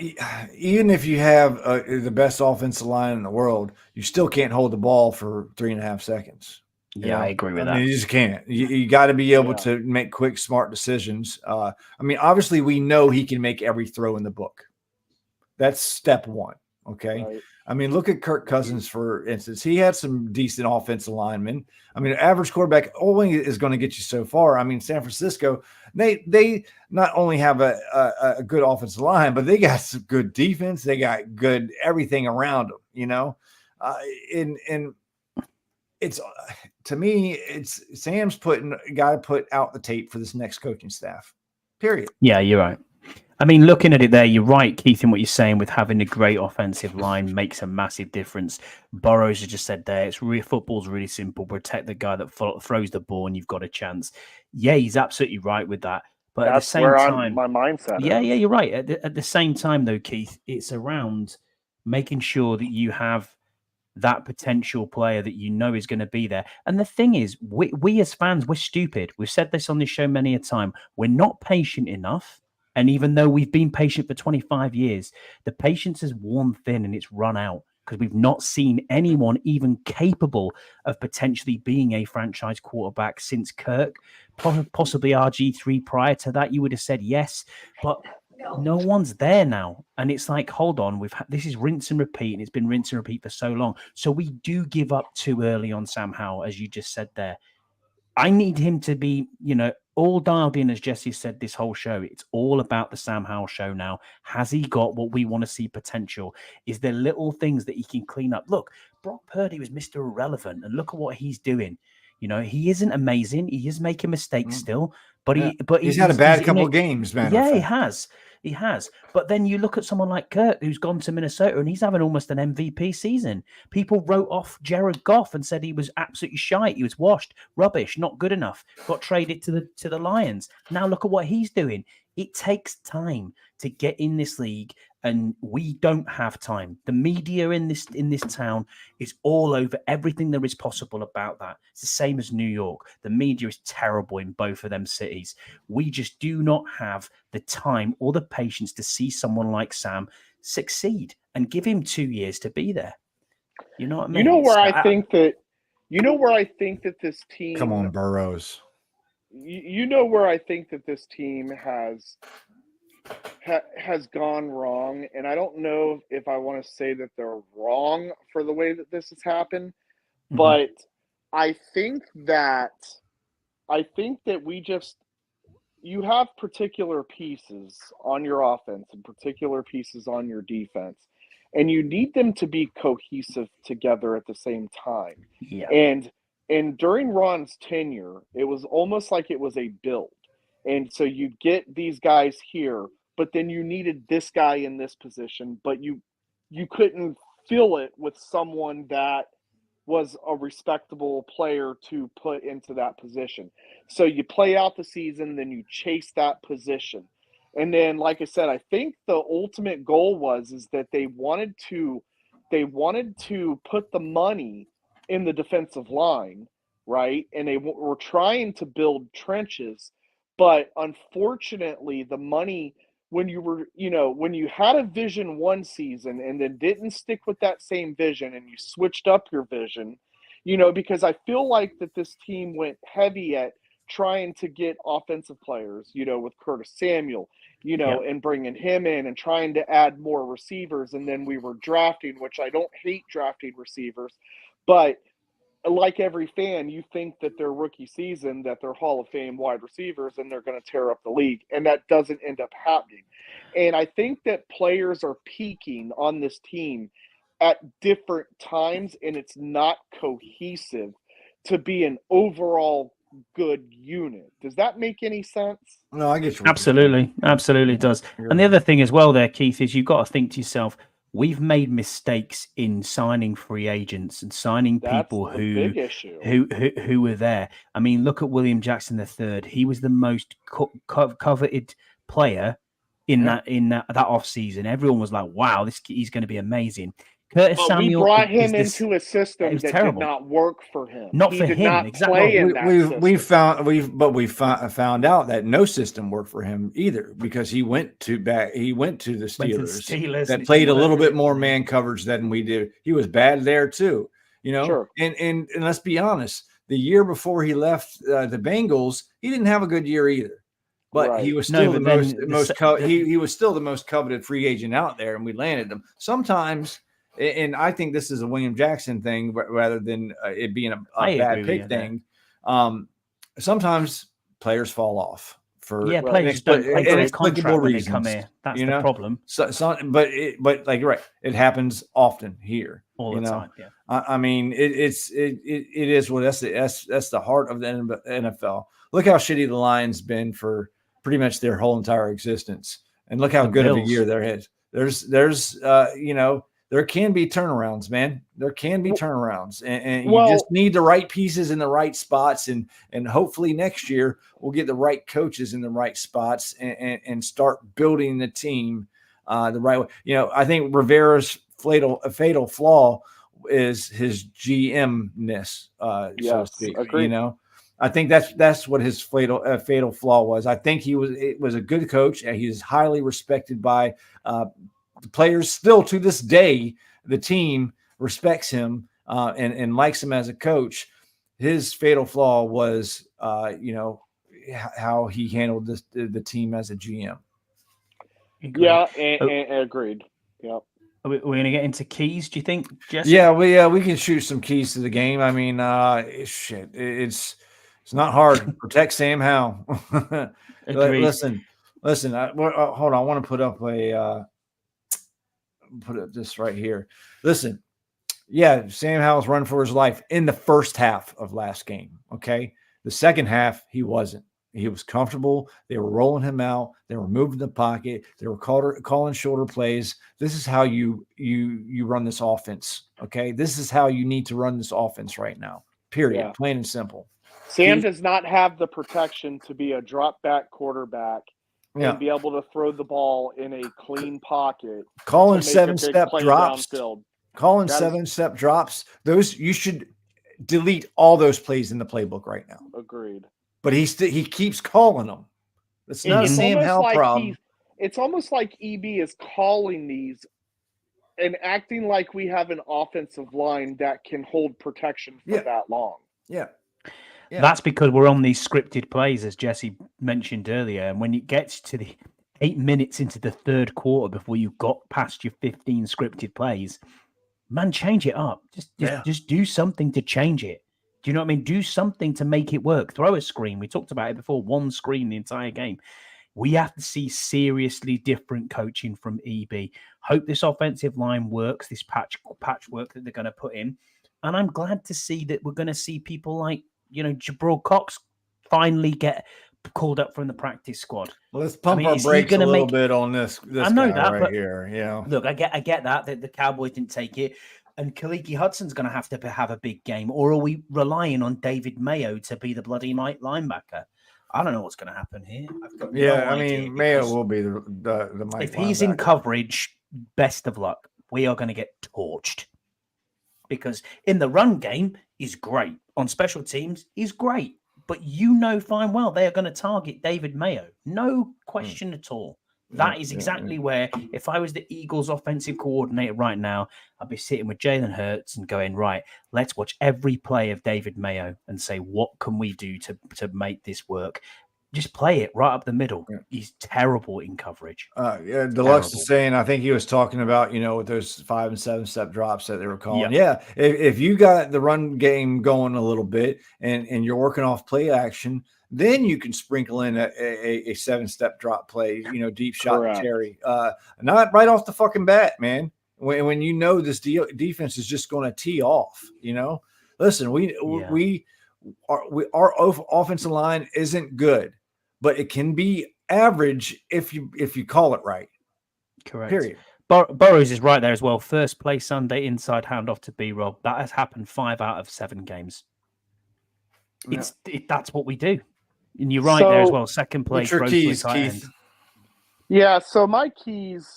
even if you have the best offensive line in the world, you still can't hold the ball for 3.5 seconds. Yeah, I agree with that. You just can't. You got to be able to make quick, smart decisions. I mean, obviously, we know he can make every throw in the book. That's step one. Okay. Right. I mean, look at Kirk Cousins, for instance. He had some decent offensive linemen. I mean, average quarterback only is going to get you so far. I mean, San Francisco, they not only have a good offensive line, but they got some good defense. They got good everything around them, and it's, to me, it's Sam's got to put out the tape for this next coaching staff, period. Yeah, you're right. I mean, looking at it there, you're right, Keith, in what you're saying with having a great offensive line makes a massive difference. Burrows has just said there, football's really simple. Protect the guy that throws the ball and you've got a chance. Yeah, he's absolutely right with that. But that's at the same where time, my mindset yeah, is. yeah, you're right. At the same time, though, Keith, it's around making sure that you have that potential player that you know is going to be there. And the thing is, we as fans, we're stupid. We've said this on this show many a time. We're not patient enough. And even though we've been patient for 25 years, the patience has worn thin and it's run out because we've not seen anyone even capable of potentially being a franchise quarterback since Kirk, possibly RG3 prior to that. You would have said yes, but no one's there now. And it's like, hold on, this is rinse and repeat, and it's been rinse and repeat for so long. So we do give up too early on Sam Howell, as you just said there. I need him to be, all dialed in, as Jesse said, this whole show. It's all about the Sam Howell show now. Has he got what we want to see potential? Is there little things that he can clean up? Look, Brock Purdy was Mr. Irrelevant, and look at what he's doing. He isn't amazing. He is making mistakes still, but he's had a bad couple of games, man. Yeah, he has. He has. But then you look at someone like Kirk, who's gone to Minnesota, and he's having almost an MVP season. People wrote off Jared Goff and said he was absolutely shite. He was washed, rubbish, not good enough. Got traded to the Lions. Now look at what he's doing. It takes time to get in this league, and we don't have time. The media in this town is all over everything there is possible about that. It's the same as New York. The media is terrible in both of them cities. We just do not have the time or the patience to see someone like Sam succeed and give him 2 years to be there. You know what I mean? You know where I think that You know where I think that this team Come on, Burrows. You know where I think that this team has gone wrong, and I don't know if I want to say that they're wrong for the way that this has happened, but I think that you have particular pieces on your offense and particular pieces on your defense, and you need them to be cohesive together at the same time. Yeah. And during Ron's tenure, it was almost like it was a build. And so you get these guys here, but then you needed this guy in this position, but you couldn't fill it with someone that was a respectable player to put into that position. So you play out the season, then you chase that position. And then, like I said, I think the ultimate goal is that they wanted to put the money in the defensive line, right? And they were trying to build trenches, but unfortunately, the money, when you had a vision one season and then didn't stick with that same vision and you switched up your vision, because I feel like that this team went heavy at trying to get offensive players, with Curtis Samuel, and bringing him in and trying to add more receivers. And then we were drafting, which I don't hate drafting receivers, but like every fan, you think that their rookie season, that they're Hall of Fame wide receivers and they're going to tear up the league. And that doesn't end up happening. And I think that players are peaking on this team at different times, and it's not cohesive to be an overall good unit. Does that make any sense? No, I get you. Absolutely does. And the other thing as well there, Keith, is you've got to think to yourself, we've made mistakes in signing free agents and signing people who were there. I mean, look at William Jackson III. He was the most coveted player in that off season. Everyone was like, "Wow, he's going to be amazing." Curtis Samuel. We brought him into a system that did not work for him. Not for him, exactly. We found out that no system worked for him either, because he went to the Steelers that played a little bit more man coverage than we did. He was bad there too, Sure. And let's be honest, the year before he left the Bengals, he didn't have a good year either. But he was still he was still the most coveted free agent out there, and we landed him. Sometimes. And I think this is a William Jackson thing rather than it being a bad pick thing. Sometimes players fall off for players don't play for inexplicable reasons. Come here. That's the problem. But like right, it happens often here all the time. Yeah, I mean it is what that's the heart of the NFL. Look how shitty the Lions been for pretty much their whole entire existence, and look how good of a year there is. There's there can be turnarounds, man. There can be turnarounds, and you just need the right pieces in the right spots, and hopefully next year we'll get the right coaches in the right spots and start building the team the right way. I think Rivera's fatal flaw is his GM-ness, so to speak. Agreed. I think that's what his fatal flaw was. I think he was a good coach, and he's highly respected by the players still to this day. The team respects him and likes him as a coach. His fatal flaw was, how he handled the team as a GM. Agreed. Yeah, and agreed. Yep. Are we going to get into keys, do you think, Jesse? Yeah, we can shoot some keys to the game. I mean, it's not hard. Protect Sam Howell. Listen. Hold on. I want to put up this right here. Listen, Sam Howell's run for his life in the first half of last game. Okay, the second half he wasn't. He was comfortable. They were rolling him out. They were moving the pocket. They were calling shorter plays. This is how you run this offense. Okay, this is how you need to run this offense right now. Period. Yeah. Plain and simple. Sam does not have the protection to be a drop back quarterback. And be able to throw the ball in a clean pocket. Calling 7-step drops. Calling 7-step drops. Those you should delete all those plays in the playbook right now. Agreed. But he keeps calling them. It's not a Sam Howell problem. It's almost like EB is calling these and acting like we have an offensive line that can hold protection for that long. Yeah. That's because we're on these scripted plays, as Jesse mentioned earlier. And when it gets to the 8 minutes into the third quarter before you got past your 15 scripted plays, man, change it up. Just do something to change it. Do you know what I mean? Do something to make it work. Throw a screen. We talked about it before. One screen the entire game. We have to see seriously different coaching from EB. Hope this offensive line works, this patchwork that they're going to put in. And I'm glad to see that we're going to see people like, Jabril Cox finally get called up from the practice squad. Well, let's pump our brakes a little bit on this I know guy that, right here. Yeah. Look, I get that the Cowboys didn't take it. And Kaliki Hudson's going to have a big game. Or are we relying on David Mayo to be the bloody linebacker? I don't know what's going to happen here. I've got no idea. Mayo will be the if he's in coverage, best of luck. We are going to get torched. Because in the run game, he's great. On special teams, he's great. But fine well they are going to target David Mayo. No question at all. That is exactly where, if I was the Eagles offensive coordinator right now, I'd be sitting with Jalen Hurts and going, right, let's watch every play of David Mayo and say, what can we do to make this work? Just play it right up the middle. Yeah. He's terrible in coverage. Deluxe is saying, I think he was talking about, with those 5 and 7 step drops that they were calling. Yeah. If you got the run game going a little bit and you're working off play action, then you can sprinkle in a 7-step drop play, deep shot to Terry. Not right off the fucking bat, man. When this defense is just going to tee off, Listen, our offensive line isn't good, but it can be average if you call it right. Correct. Period. Burrows is right there as well. First play Sunday, inside handoff to B-Rob. That has happened 5 out of 7 games. That's what we do. And you're right there as well. Second place. What's your keys, Keith? Yeah, so my keys,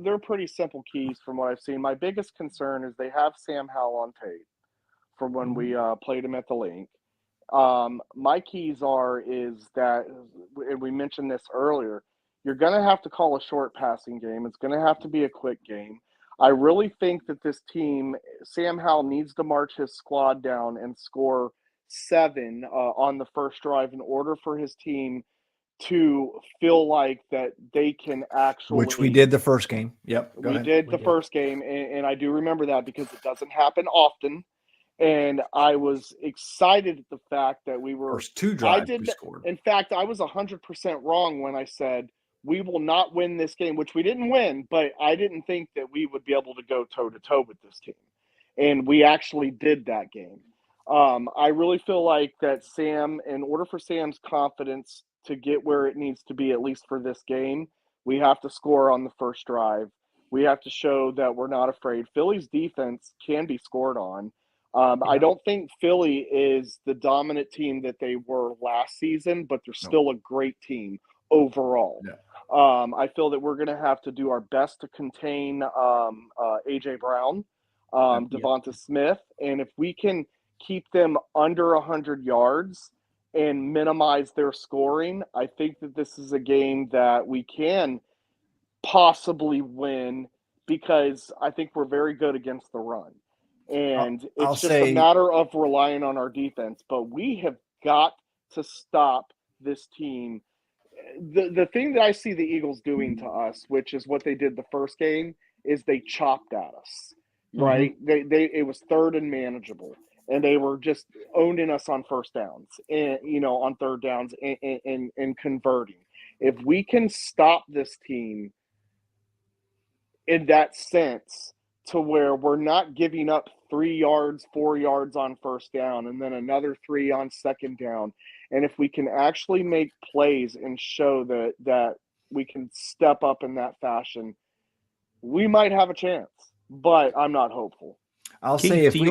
they're pretty simple keys from what I've seen. My biggest concern is they have Sam Howell on tape from when we played him at the Link. My keys is that, and we mentioned this earlier, you're going to have to call a short passing game. It's going to have to be a quick game. I really think that this team, Sam Howell needs to march his squad down and score 7 on the first drive in order for his team to feel like that they can actually, which we did the first game. Yep. We did the first game. And I do remember that because it doesn't happen often. And I was excited at the fact that we were first 2 drives we scored. In fact, I was 100% wrong when I said we will not win this game, which we didn't win, but I didn't think that we would be able to go toe-to-toe with this team. And we actually did that game. I really feel like that Sam, in order for Sam's confidence to get where it needs to be, at least for this game, we have to score on the first drive. We have to show that we're not afraid. Philly's defense can be scored on. I don't think Philly is the dominant team that they were last season, but they're still a great team overall. Yeah. I feel that we're going to have to do our best to contain A.J. Brown, Devonta Smith, and if we can keep them under 100 yards and minimize their scoring, I think that this is a game that we can possibly win because I think we're very good against the run. And it's just a matter of relying on our defense. But we have got to stop this team. The thing that I see the Eagles doing to us, which is what they did the first game, is they chopped at us, right? It was third and manageable. And they were just owning us on first downs and, on third downs and converting. If we can stop this team in that sense to where we're not giving up 3 yards, 4 yards on first down, and then another 3 on second down. And if we can actually make plays and show that we can step up in that fashion, we might have a chance, but I'm not hopeful. I'll Keith, say if we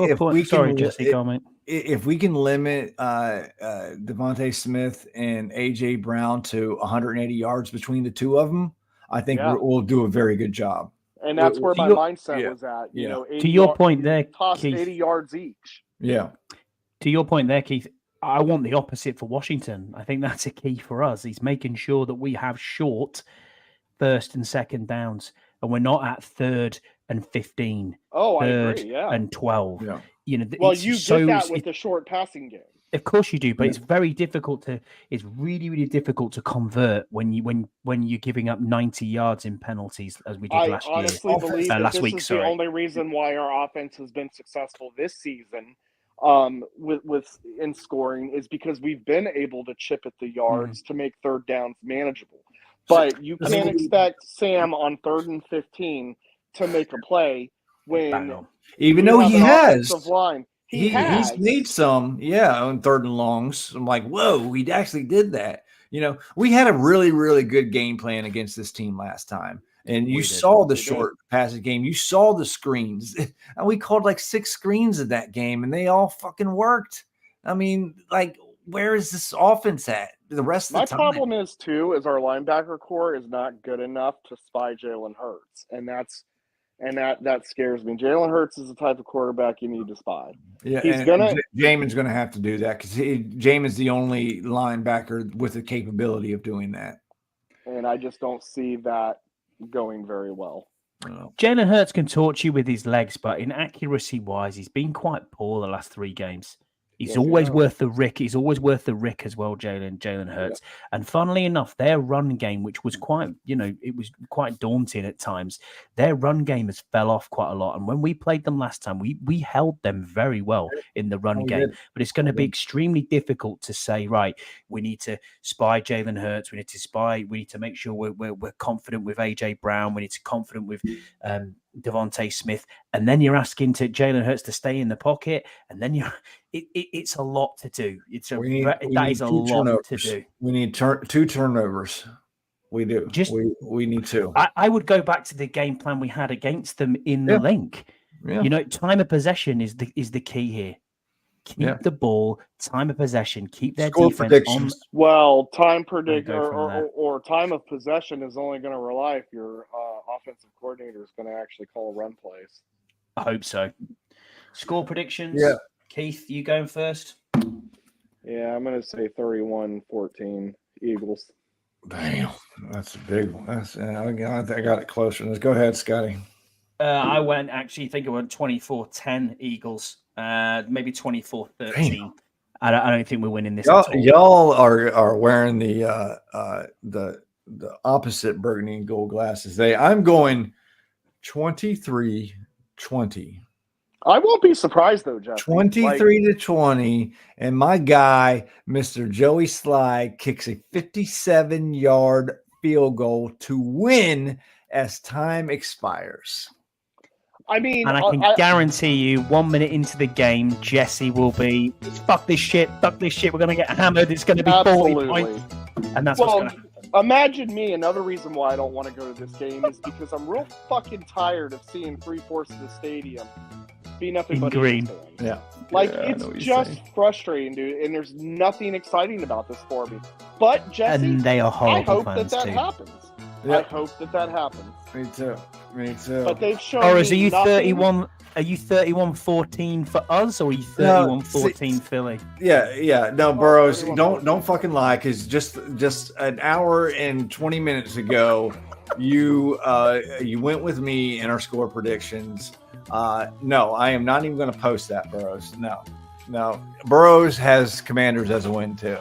can limit Devonta Smith and A.J. Brown to 180 yards between the two of them, I think we'll do a very good job. And that's where my mindset was at. To your point there, toss Keith, 80 yards each. Yeah. To your point there, Keith, I want the opposite for Washington. I think that's a key for us. He's making sure that we have short first and second downs, and we're not at third and 15. Oh, I 3rd agree. Yeah. and 12. Yeah. You know, Well, it's you so, get that with the short passing game. of course you do, but it's very difficult to. It's really, really difficult to convert when you're giving up 90 yards in penalties as we did I last year. honestly believe that last this week. is Sorry. the only reason why our offense has been successful this season, with in scoring, is because we've been able to chip at the yards to make third downs manageable. But you can't expect Sam on 3rd and 15 to make a play when even though he has line. He's made some, on 3rd and longs. I'm like, whoa, he actually did that. You know, we had a really, really good game plan against this team last time. And you saw the short passage game. You saw the screens. And we called like 6 screens in that game, and they all fucking worked. I mean, like, where is this offense at the rest of the time? My problem is, too, is our linebacker core is not good enough to spy Jalen Hurts. And that scares me. Jalen Hurts is the type of quarterback you need to spy. Yeah, Jamin's going to have to do that because Jamin's the only linebacker with the capability of doing that. And I just don't see that going very well. Jalen Hurts can torch you with his legs, but in accuracy-wise, he's been quite poor the last 3 games. He's always worth the rick. He's always worth the rick as well, Jalen Hurts. Yeah. And funnily enough, their run game, which was quite, it was quite daunting at times, their run game has fell off quite a lot. And when we played them last time, we held them very well in the run game. But it's going to be extremely difficult to say, right, we need to spy Jalen Hurts. We need to make sure we're confident with AJ Brown. We need to be confident with Devontae Smith. And then you're asking to Jalen Hurts to stay in the pocket. And then it's a lot to do. That is a lot to do. We need 2 turnovers. We do. We need 2. I would go back to the game plan we had against them in the link. Yeah. Time of possession is the key here. Keep the ball, time of possession, keep their Score defense predictions. on. Well, time or time of possession is only going to rely if your offensive coordinator is going to actually call run plays. I hope so. Score predictions. Yeah. Keith, you going first? Yeah, I'm going to say 31-14 Eagles. Damn, that's a big one. I got it closer. Let's go ahead, Scotty. I went 24-10 Eagles. Maybe 24-13. I don't think we're winning this. Y'all are wearing the opposite burgundy and gold glasses. I'm going 23-20. I won't be surprised though, Jeff. 23-20, and my guy, Mr. Joey Sly, kicks a 57-yard field goal to win as time expires. I mean, and I can guarantee you 1 minute into the game, Jesse will be, fuck this shit, we're going to get hammered, it's going to be 40 points. And that's what's going to happen. Imagine me, another reason why I don't want to go to this game is because I'm real fucking tired of seeing 3/4 of the stadium be nothing but green. Yeah. It's just frustrating, dude, and there's nothing exciting about this for me. But, Jesse, and they are horrible I hope that happens. Yeah. I hope that happens. Me too. But they've shown Or are you nothing. 31? Are you 31-14 for us, or are you 31-14 Philly? Yeah. No, Burrows, don't fucking lie, because just an hour and 20 minutes ago, you went with me in our score predictions. No, I am not even going to post that, Burrows. No. Burrows has Commanders as a win too.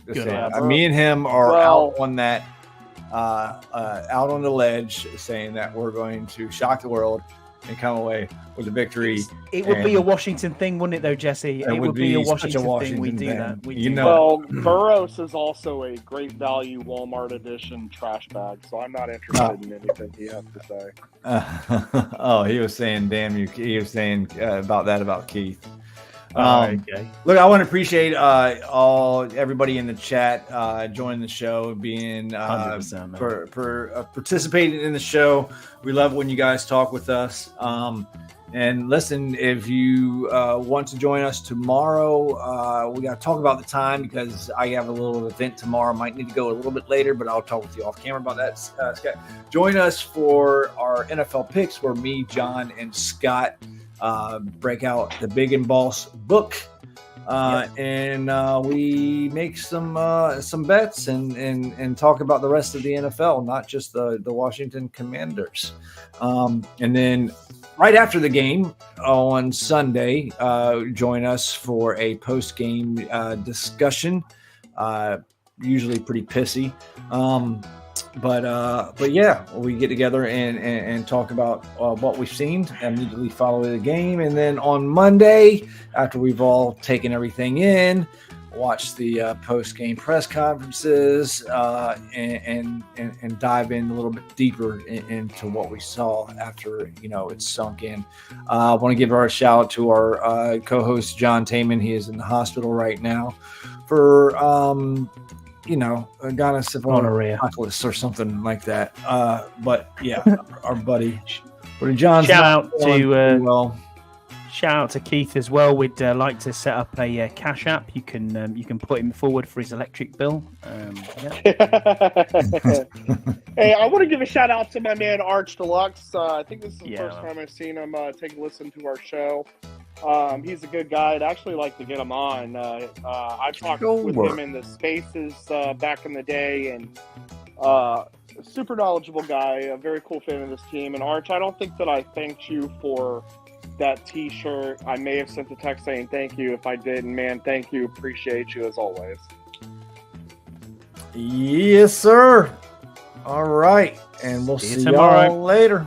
Me and him are out on that. Out on the ledge, saying that we're going to shock the world and come away with a victory. It would be a Washington thing, wouldn't it, though, Jesse? It would be a Washington thing. We do that. Well, Burroughs is also a great value Walmart edition trash bag, so I'm not interested in anything he has to say. He was saying, damn you. He was saying about Keith. Okay. Look, I want to appreciate everybody in the chat joining the show, being participating in the show. We love when you guys talk with us. And listen, if you want to join us tomorrow, we got to talk about the time because I have a little event tomorrow. Might need to go a little bit later, but I'll talk with you off camera about that. Scott, join us for our NFL picks, where me, John, and Scott break out the Big and Boss book. and we make some bets and talk about the rest of the NFL, not just the Washington Commanders. And then right after the game on Sunday, join us for a post-game discussion. Usually pretty pissy. But yeah, we get together and talk about what we've seen, immediately follow the game. And then on Monday, after we've all taken everything in, watch the post-game press conferences and dive in a little bit deeper into what we saw after, it's sunk in. I want to give our shout out to our co-host, John Taman. He is in the hospital right now for gonorrhea or something like that. But yeah, our buddy John. Shout out to Keith as well. We'd like to set up a cash app. You can put him forward for his electric bill. Hey, I want to give a shout out to my man Arch Deluxe. I think this is the first time I've seen him take a listen to our show. He's a good guy. I'd actually like to get him on. I talked with him in the spaces back in the day, and super knowledgeable guy, a very cool fan of this team. And Arch, I don't think that I thanked you for that T-shirt. I may have sent a text saying thank you. If I didn't, man, thank you. Appreciate you as always. Yes, sir. All right, and we'll see y'all later.